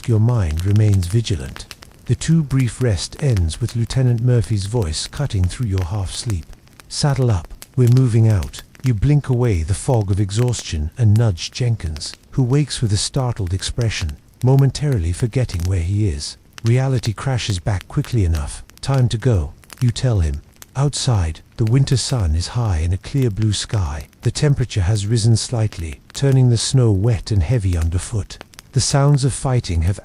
your mind remains vigilant. The too brief rest ends with Lieutenant Murphy's voice cutting through your half-sleep. "Saddle up, we're moving out." You blink away the fog of exhaustion and nudge Jenkins, who wakes with a startled expression, momentarily forgetting where he is. Reality crashes back quickly enough. "Time to go," you tell him. Outside, the winter sun is high in a clear blue sky. The temperature has risen slightly, turning the snow wet and heavy underfoot. The sounds of fighting have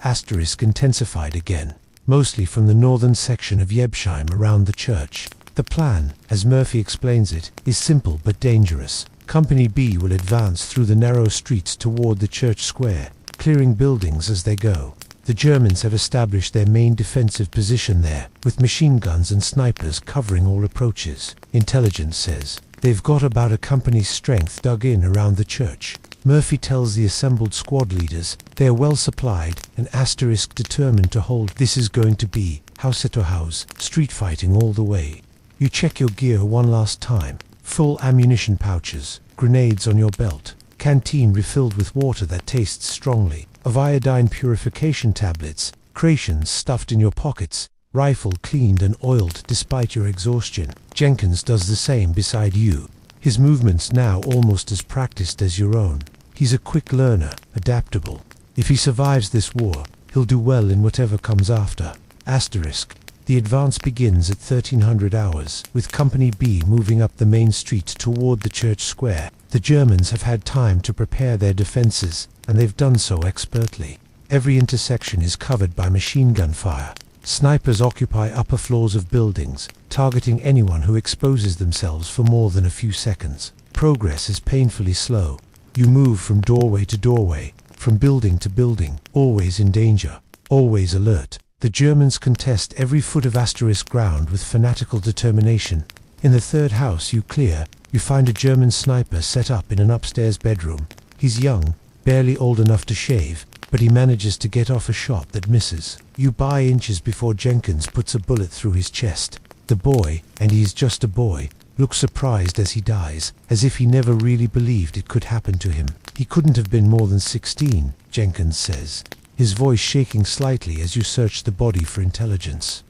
intensified again, mostly from the northern section of Yebsheim around the church. The plan, as Murphy explains it, is simple but dangerous. Company B will advance through the narrow streets toward the church square, clearing buildings as they go. The Germans have established their main defensive position there, with machine guns and snipers covering all approaches. Intelligence says they've got about a company's strength dug in around the church. Murphy tells the assembled squad leaders they are well supplied and determined to hold. This is going to be house to house, street fighting all the way. You check your gear one last time. Full ammunition pouches, grenades on your belt, canteen refilled with water that tastes strongly, of iodine purification tablets, crations stuffed in your pockets, rifle cleaned and oiled despite your exhaustion. Jenkins does the same beside you, his movements now almost as practiced as your own. He's a quick learner, adaptable. If he survives this war, he'll do well in whatever comes after. The advance begins at 1300 hours, with Company B moving up the main street toward the church square. The Germans have had time to prepare their defenses, and they've done so expertly. Every intersection is covered by machine gun fire. Snipers occupy upper floors of buildings, targeting anyone who exposes themselves for more than a few seconds. Progress is painfully slow. You move from doorway to doorway, from building to building, always in danger, always alert. The Germans contest every foot of ground with fanatical determination. In the third house you clear, you find a German sniper set up in an upstairs bedroom. He's young, barely old enough to shave, but he manages to get off a shot that misses. You buy inches before Jenkins puts a bullet through his chest. The boy, and he's just a boy, looks surprised as he dies, as if he never really believed it could happen to him. He couldn't have been more than 16, Jenkins says, his voice shaking slightly as you search the body for intelligence.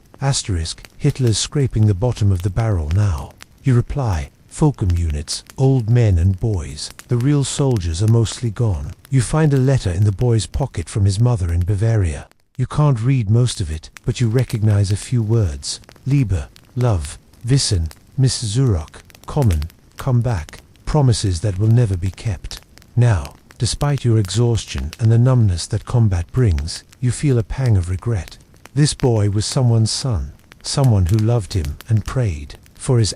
Hitler's scraping the bottom of the barrel now. You reply, Fulcrum units, old men and boys. The real soldiers are mostly gone. You find a letter in the boy's pocket from his mother in Bavaria. You can't read most of it, but you recognize a few words. Liebe, love, Wissen, Miss Zurach, Kommen, come back. Promises that will never be kept. Now, despite your exhaustion and the numbness that combat brings, you feel a pang of regret. This boy was someone's son, someone who loved him and prayed for his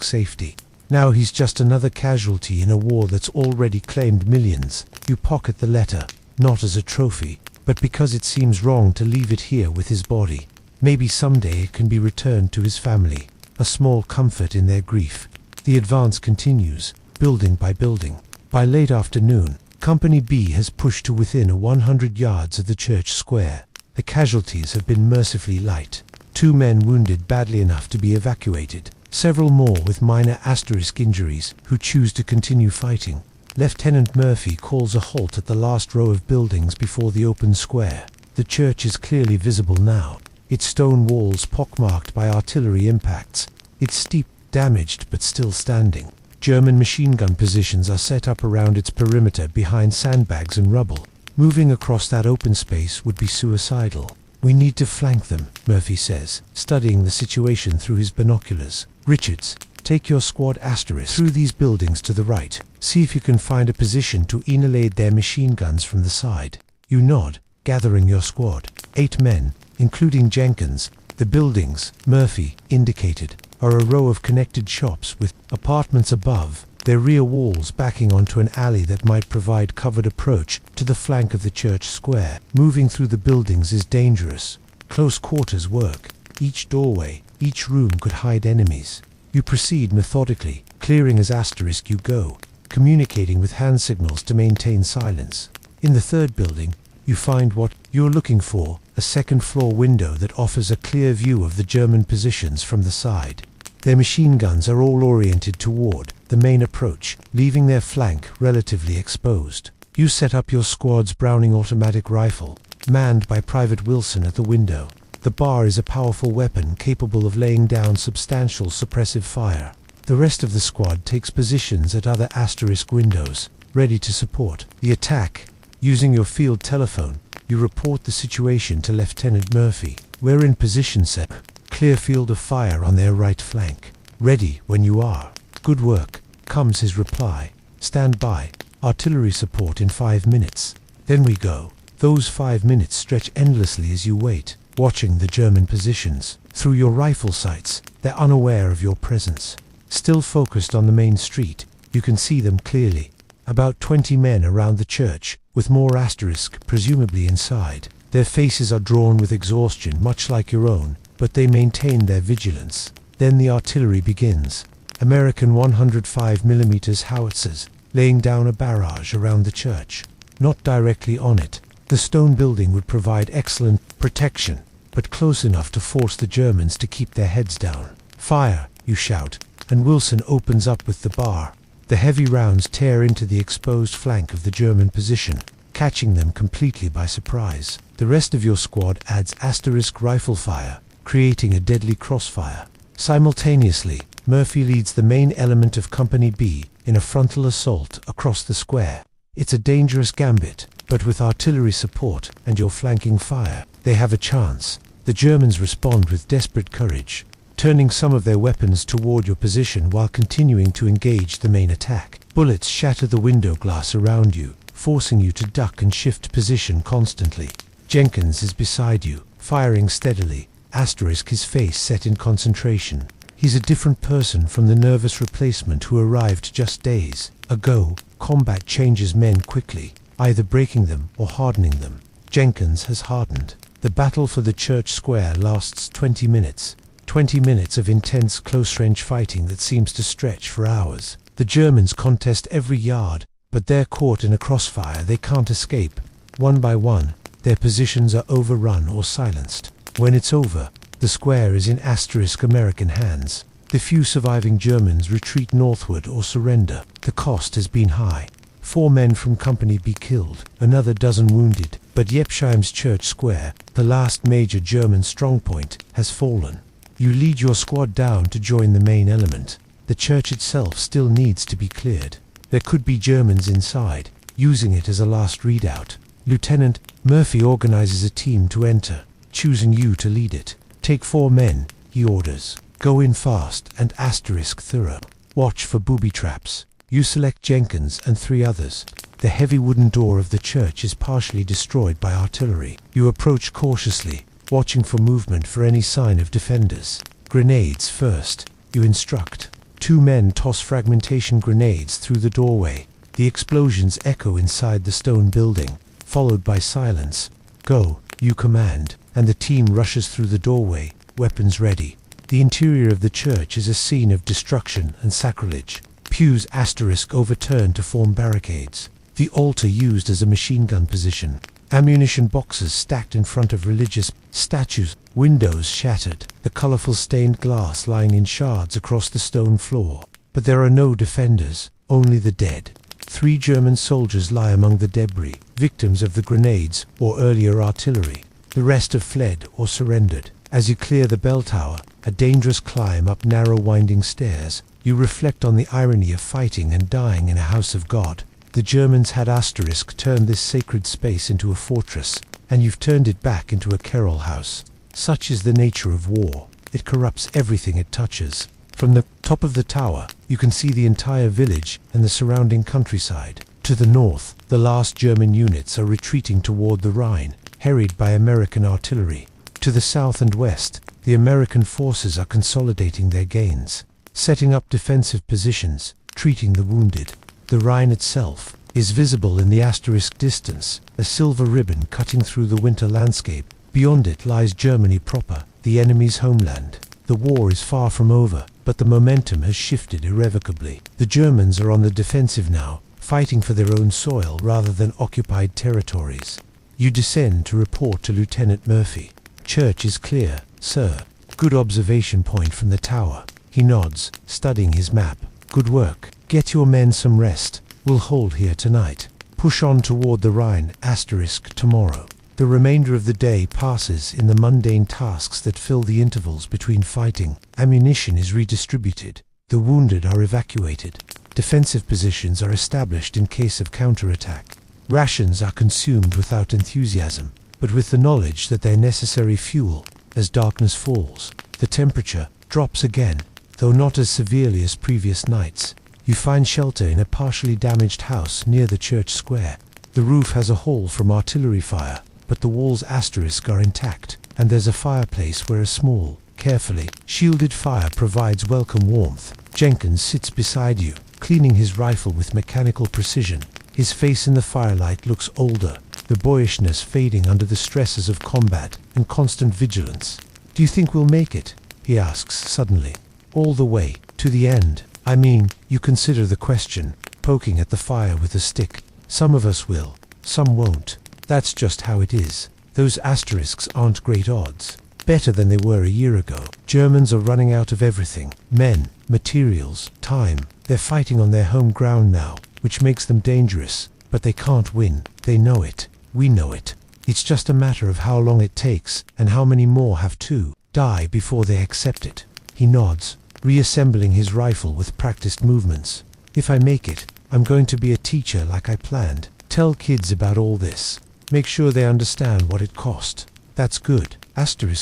safety. Now he's just another casualty in a war that's already claimed millions. You pocket the letter, not as a trophy, but because it seems wrong to leave it here with his body. Maybe someday it can be returned to his family, a small comfort in their grief. The advance continues, building by building. By late afternoon, Company B has pushed to within 100 yards of the church square. The casualties have been mercifully light. 2 men wounded badly enough to be evacuated. Several more with minor injuries who choose to continue fighting. Lieutenant Murphy calls a halt at the last row of buildings before the open square. The church is clearly visible now, its stone walls pockmarked by artillery impacts, its steep, damaged but still standing. German machine gun positions are set up around its perimeter behind sandbags and rubble. Moving across that open space would be suicidal. We need to flank them, Murphy says, studying the situation through his binoculars. Richards, take your squad through these buildings to the right. See if you can find a position to annihilate their machine guns from the side. You nod, gathering your squad. 8 men, including Jenkins. The buildings, Murphy indicated, are a row of connected shops with apartments above, their rear walls backing onto an alley that might provide covered approach to the flank of the church square. Moving through the buildings is dangerous. Close quarters work, Each doorway, each room could hide enemies. You proceed methodically, clearing as asterisk you go, communicating with hand signals to maintain silence. In the third building, you find what you're looking for, a second-floor window that offers a clear view of the German positions from the side. Their machine guns are all oriented toward the main approach, leaving their flank relatively exposed. You set up your squad's Browning automatic rifle, manned by Private Wilson at the window. The bar is a powerful weapon capable of laying down substantial suppressive fire. The rest of the squad takes positions at other asterisk windows, ready to support the attack. Using your field telephone, you report the situation to Lieutenant Murphy. We're in position, sir. Clear field of fire on their right flank. Ready when you are. Good work, comes his reply. Stand by. Artillery support in 5 minutes. Then we go. Those 5 minutes stretch endlessly as you wait, watching the German positions. Through your rifle sights, they're unaware of your presence. Still focused on the main street, you can see them clearly. About 20 men around the church, with more asterisk presumably inside. Their faces are drawn with exhaustion much like your own, but they maintain their vigilance. Then the artillery begins. American 105mm howitzers, laying down a barrage around the church. Not directly on it. The stone building would provide excellent protection, but close enough to force the Germans to keep their heads down. Fire, you shout, and Wilson opens up with the bar. The heavy rounds tear into the exposed flank of the German position, catching them completely by surprise. The rest of your squad adds asterisk rifle fire, creating a deadly crossfire. Simultaneously, Murphy leads the main element of Company B in a frontal assault across the square. It's a dangerous gambit, but with artillery support and your flanking fire, they have a chance. The Germans respond with desperate courage, turning some of their weapons toward your position while continuing to engage the main attack. Bullets shatter the window glass around you, forcing you to duck and shift position constantly. Jenkins is beside you, firing steadily, asterisk his face set in concentration. He's a different person from the nervous replacement who arrived just days ago. Combat changes men quickly, either breaking them or hardening them. Jenkins has hardened. The battle for the church square lasts 20 minutes. 20 minutes of intense close-range fighting that seems to stretch for hours. The Germans contest every yard, but they're caught in a crossfire they can't escape. One by one, their positions are overrun or silenced. When it's over, the square is in asterisk American hands. The few surviving Germans retreat northward or surrender. The cost has been high. 4 men from Company B killed, another dozen wounded, but Jepsheim's church square, the last major German strongpoint, has fallen. You lead your squad down to join the main element. The church itself still needs to be cleared. There could be Germans inside, using it as a last redoubt. Lieutenant Murphy organizes a team to enter, choosing you to lead it. Take 4 men, he orders. Go in fast and asterisk thorough. Watch for booby traps. You select Jenkins and 3 others. The heavy wooden door of the church is partially destroyed by artillery. You approach cautiously, watching for movement for any sign of defenders. Grenades first, you instruct. 2 men toss fragmentation grenades through the doorway. The explosions echo inside the stone building, followed by silence. Go, you command, and the team rushes through the doorway, weapons ready. The interior of the church is a scene of destruction and sacrilege. Pews asterisk overturned to form barricades. The altar used as a machine gun position. Ammunition boxes stacked in front of religious statues. Windows shattered. The colorful stained glass lying in shards across the stone floor. But there are no defenders, only the dead. 3 German soldiers lie among the debris, victims of the grenades or earlier artillery. The rest have fled or surrendered. As you clear the bell tower, a dangerous climb up narrow winding stairs, you reflect on the irony of fighting and dying in a house of God. The Germans had asterisk turned this sacred space into a fortress, and you've turned it back into a carol house. Such is the nature of war. It corrupts everything it touches. From the top of the tower, you can see the entire village and the surrounding countryside. To the north, the last German units are retreating toward the Rhine, harried by American artillery. To the south and west, the American forces are consolidating their gains, setting up defensive positions, treating the wounded. The Rhine itself is visible in the asterisk distance, a silver ribbon cutting through the winter landscape. Beyond it lies Germany proper, the enemy's homeland. The war is far from over, but the momentum has shifted irrevocably. The Germans are on the defensive now, fighting for their own soil rather than occupied territories. You descend to report to Lieutenant Murphy. Church is clear, sir. Good observation point from the tower. He nods, studying his map. Good work. Get your men some rest. We'll hold here tonight. Push on toward the Rhine, tomorrow. The remainder of the day passes in the mundane tasks that fill the intervals between fighting. Ammunition is redistributed. The wounded are evacuated. Defensive positions are established in case of counterattack. Rations are consumed without enthusiasm, but with the knowledge that they're necessary fuel. As darkness falls, the temperature drops again, though not as severely as previous nights. You find shelter in a partially damaged house near the church square. The roof has a hole from artillery fire, but the walls are intact, and there's a fireplace where a small, carefully shielded fire provides welcome warmth. Jenkins sits beside you, cleaning his rifle with mechanical precision. His face in the firelight looks older, the boyishness fading under the stresses of combat and constant vigilance. "Do you think we'll make it?" he asks suddenly. "All the way, to the end? I mean," you consider the question, poking at the fire with a stick. "Some of us will, some won't. That's just how it is. Those asterisks aren't great odds. Better than they were a year ago. Germans are running out of everything. Men, materials, time. They're fighting on their home ground now, which makes them dangerous. But they can't win. They know it. We know it. It's just a matter of how long it takes, and how many more have to die before they accept it." He nods, reassembling his rifle with practiced movements. "If I make it, I'm going to be a teacher like I planned. Tell kids about all this. Make sure they understand what it cost." "That's good.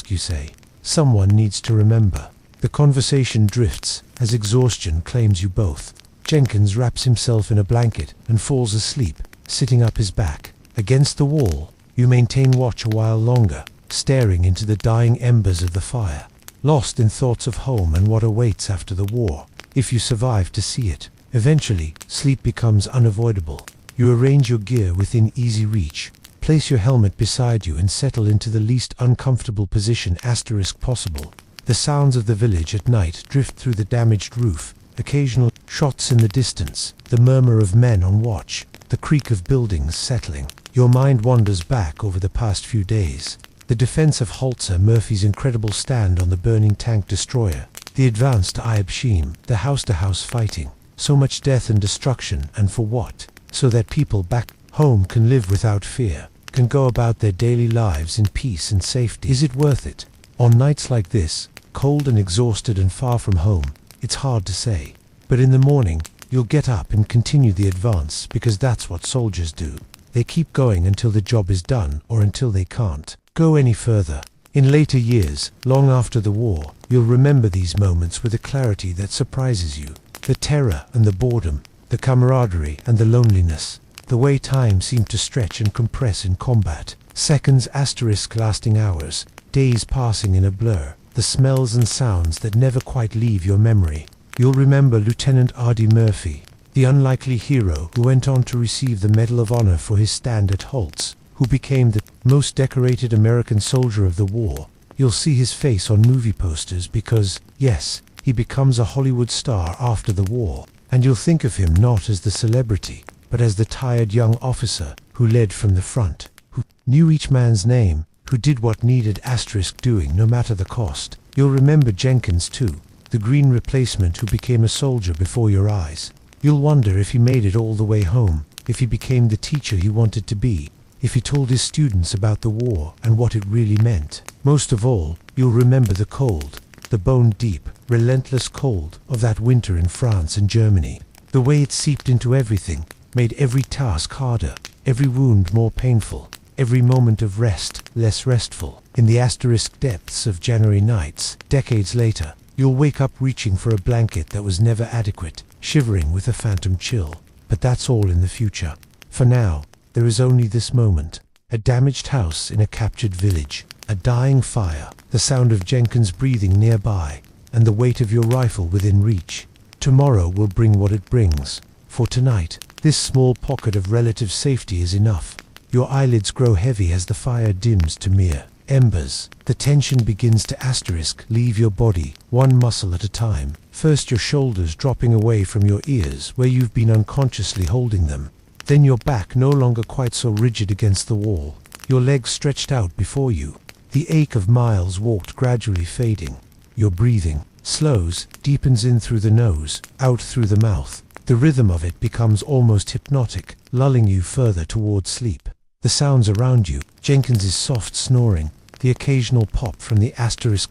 You say. Someone needs to remember." The conversation drifts as exhaustion claims you both. Jenkins wraps himself in a blanket and falls asleep, sitting up his back. Against the wall, you maintain watch a while longer, staring into the dying embers of the fire, lost in thoughts of home and what awaits after the war, if you survive to see it. Eventually, sleep becomes unavoidable. You arrange your gear within easy reach, place your helmet beside you and settle into the least uncomfortable position possible. The sounds of the village at night drift through the damaged roof, occasional shots in the distance, the murmur of men on watch, the creak of buildings settling. Your mind wanders back over the past few days. The defense of Holzer Murphy's incredible stand on the burning tank destroyer, the advance to Ayab Shim, the house-to-house fighting. So much death and destruction, and for what? So that people back home can live without fear, can go about their daily lives in peace and safety. Is it worth it? On nights like this, cold and exhausted and far from home, it's hard to say. But in the morning, you'll get up and continue the advance, because that's what soldiers do. They keep going until the job is done, or until they can't go any further. In later years, long after the war, you'll remember these moments with a clarity that surprises you. The terror and the boredom, the camaraderie and the loneliness, the way time seemed to stretch and compress in combat. Seconds lasting hours, days passing in a blur, the smells and sounds that never quite leave your memory. You'll remember Lieutenant R.D. Murphy, the unlikely hero who went on to receive the Medal of Honor for his stand at Holtz, who became the most decorated American soldier of the war. You'll see his face on movie posters because, yes, he becomes a Hollywood star after the war, and you'll think of him not as the celebrity, but as the tired young officer who led from the front, who knew each man's name, who did what needed doing no matter the cost. You'll remember Jenkins too, the green replacement who became a soldier before your eyes. You'll wonder if he made it all the way home, if he became the teacher he wanted to be, if he told his students about the war and what it really meant. Most of all, you'll remember the cold, the bone-deep, relentless cold of that winter in France and Germany. The way it seeped into everything, made every task harder, every wound more painful, every moment of rest less restful. In the depths of January nights, decades later, you'll wake up reaching for a blanket that was never adequate, shivering with a phantom chill. But that's all in the future. For now, there is only this moment. A damaged house in a captured village, a dying fire, the sound of Jenkins breathing nearby, and the weight of your rifle within reach. Tomorrow will bring what it brings. For tonight, this small pocket of relative safety is enough. Your eyelids grow heavy as the fire dims to mere embers. The tension begins to leave your body, one muscle at a time. First your shoulders dropping away from your ears where you've been unconsciously holding them. Then your back no longer quite so rigid against the wall. Your legs stretched out before you. The ache of miles walked gradually fading. Your breathing slows, deepens in through the nose, out through the mouth. The rhythm of it becomes almost hypnotic, lulling you further towards sleep. The sounds around you, Jenkins's soft snoring, the occasional pop from the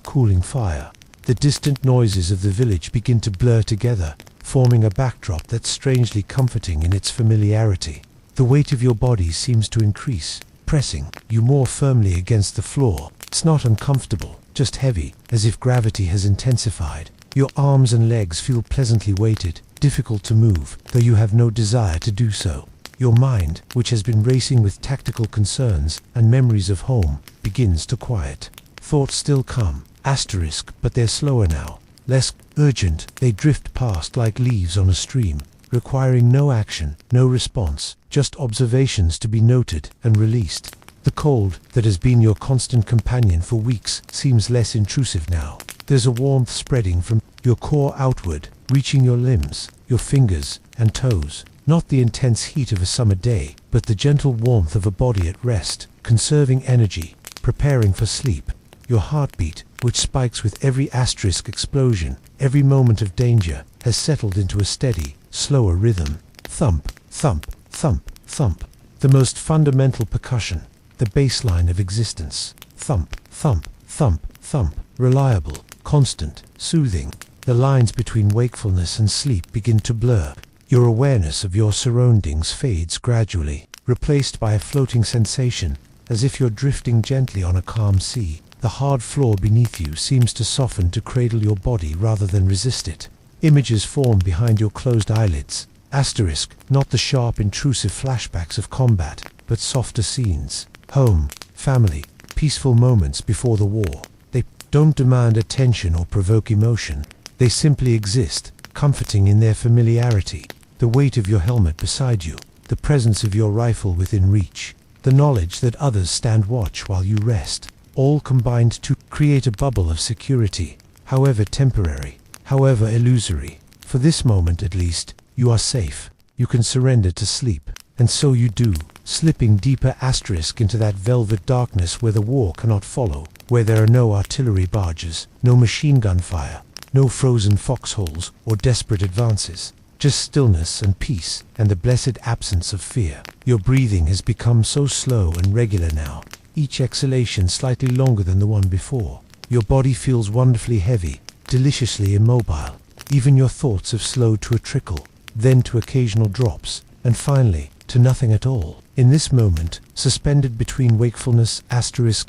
cooling fire. The distant noises of the village begin to blur together, forming a backdrop that's strangely comforting in its familiarity. The weight of your body seems to increase, pressing you more firmly against the floor. It's not uncomfortable, just heavy, as if gravity has intensified. Your arms and legs feel pleasantly weighted, difficult to move, though you have no desire to do so. Your mind, which has been racing with tactical concerns and memories of home, begins to quiet. Thoughts still come, but they're slower now, less urgent. They drift past like leaves on a stream, requiring no action, no response, just observations to be noted and released. The cold that has been your constant companion for weeks seems less intrusive now. There's a warmth spreading from your core outward, reaching your limbs, your fingers and toes. Not the intense heat of a summer day, but the gentle warmth of a body at rest, conserving energy, preparing for sleep. Your heartbeat, which spikes with every explosion, every moment of danger, has settled into a steady, slower rhythm. Thump, thump, thump, thump. The most fundamental percussion, the baseline of existence. Thump, thump, thump, thump. Reliable, constant, soothing. The lines between wakefulness and sleep begin to blur. Your awareness of your surroundings fades gradually, replaced by a floating sensation, as if you're drifting gently on a calm sea. The hard floor beneath you seems to soften to cradle your body rather than resist it. Images form behind your closed eyelids. Not the sharp, intrusive flashbacks of combat, but softer scenes. Home, family, peaceful moments before the war. They don't demand attention or provoke emotion. They simply exist, comforting in their familiarity. The weight of your helmet beside you, the presence of your rifle within reach, the knowledge that others stand watch while you rest, all combined to create a bubble of security, however temporary, however illusory. For this moment at least, you are safe. You can surrender to sleep. And so you do, slipping deeper into that velvet darkness where the war cannot follow, where there are no artillery barges, no machine gun fire, no frozen foxholes or desperate advances. Just stillness and peace, and the blessed absence of fear. Your breathing has become so slow and regular now, each exhalation slightly longer than the one before. Your body feels wonderfully heavy, deliciously immobile. Even your thoughts have slowed to a trickle, then to occasional drops, and finally, to nothing at all. In this moment, suspended between wakefulness,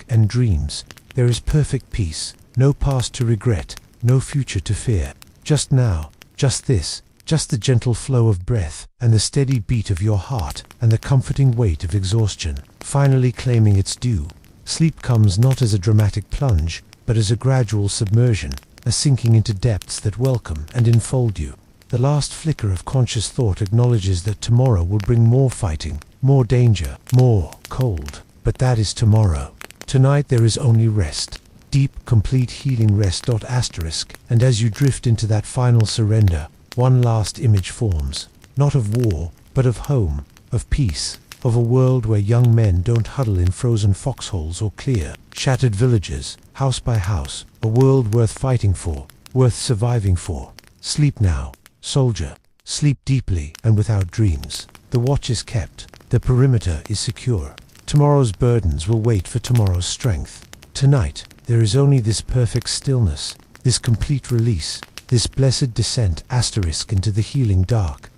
and dreams, there is perfect peace, no past to regret, no future to fear. Just now, just this, just the gentle flow of breath, and the steady beat of your heart, and the comforting weight of exhaustion, finally claiming its due. Sleep comes not as a dramatic plunge, but as a gradual submersion, a sinking into depths that welcome and enfold you. The last flicker of conscious thought acknowledges that tomorrow will bring more fighting, more danger, more cold. But that is tomorrow. Tonight there is only rest. Deep, complete healing rest. And as you drift into that final surrender, one last image forms, not of war, but of home, of peace, of a world where young men don't huddle in frozen foxholes or clear, shattered villages, house by house, a world worth fighting for, worth surviving for. Sleep now, soldier, sleep deeply and without dreams. The watch is kept, the perimeter is secure. Tomorrow's burdens will wait for tomorrow's strength. Tonight, there is only this perfect stillness, this complete release, this blessed descent into the healing dark.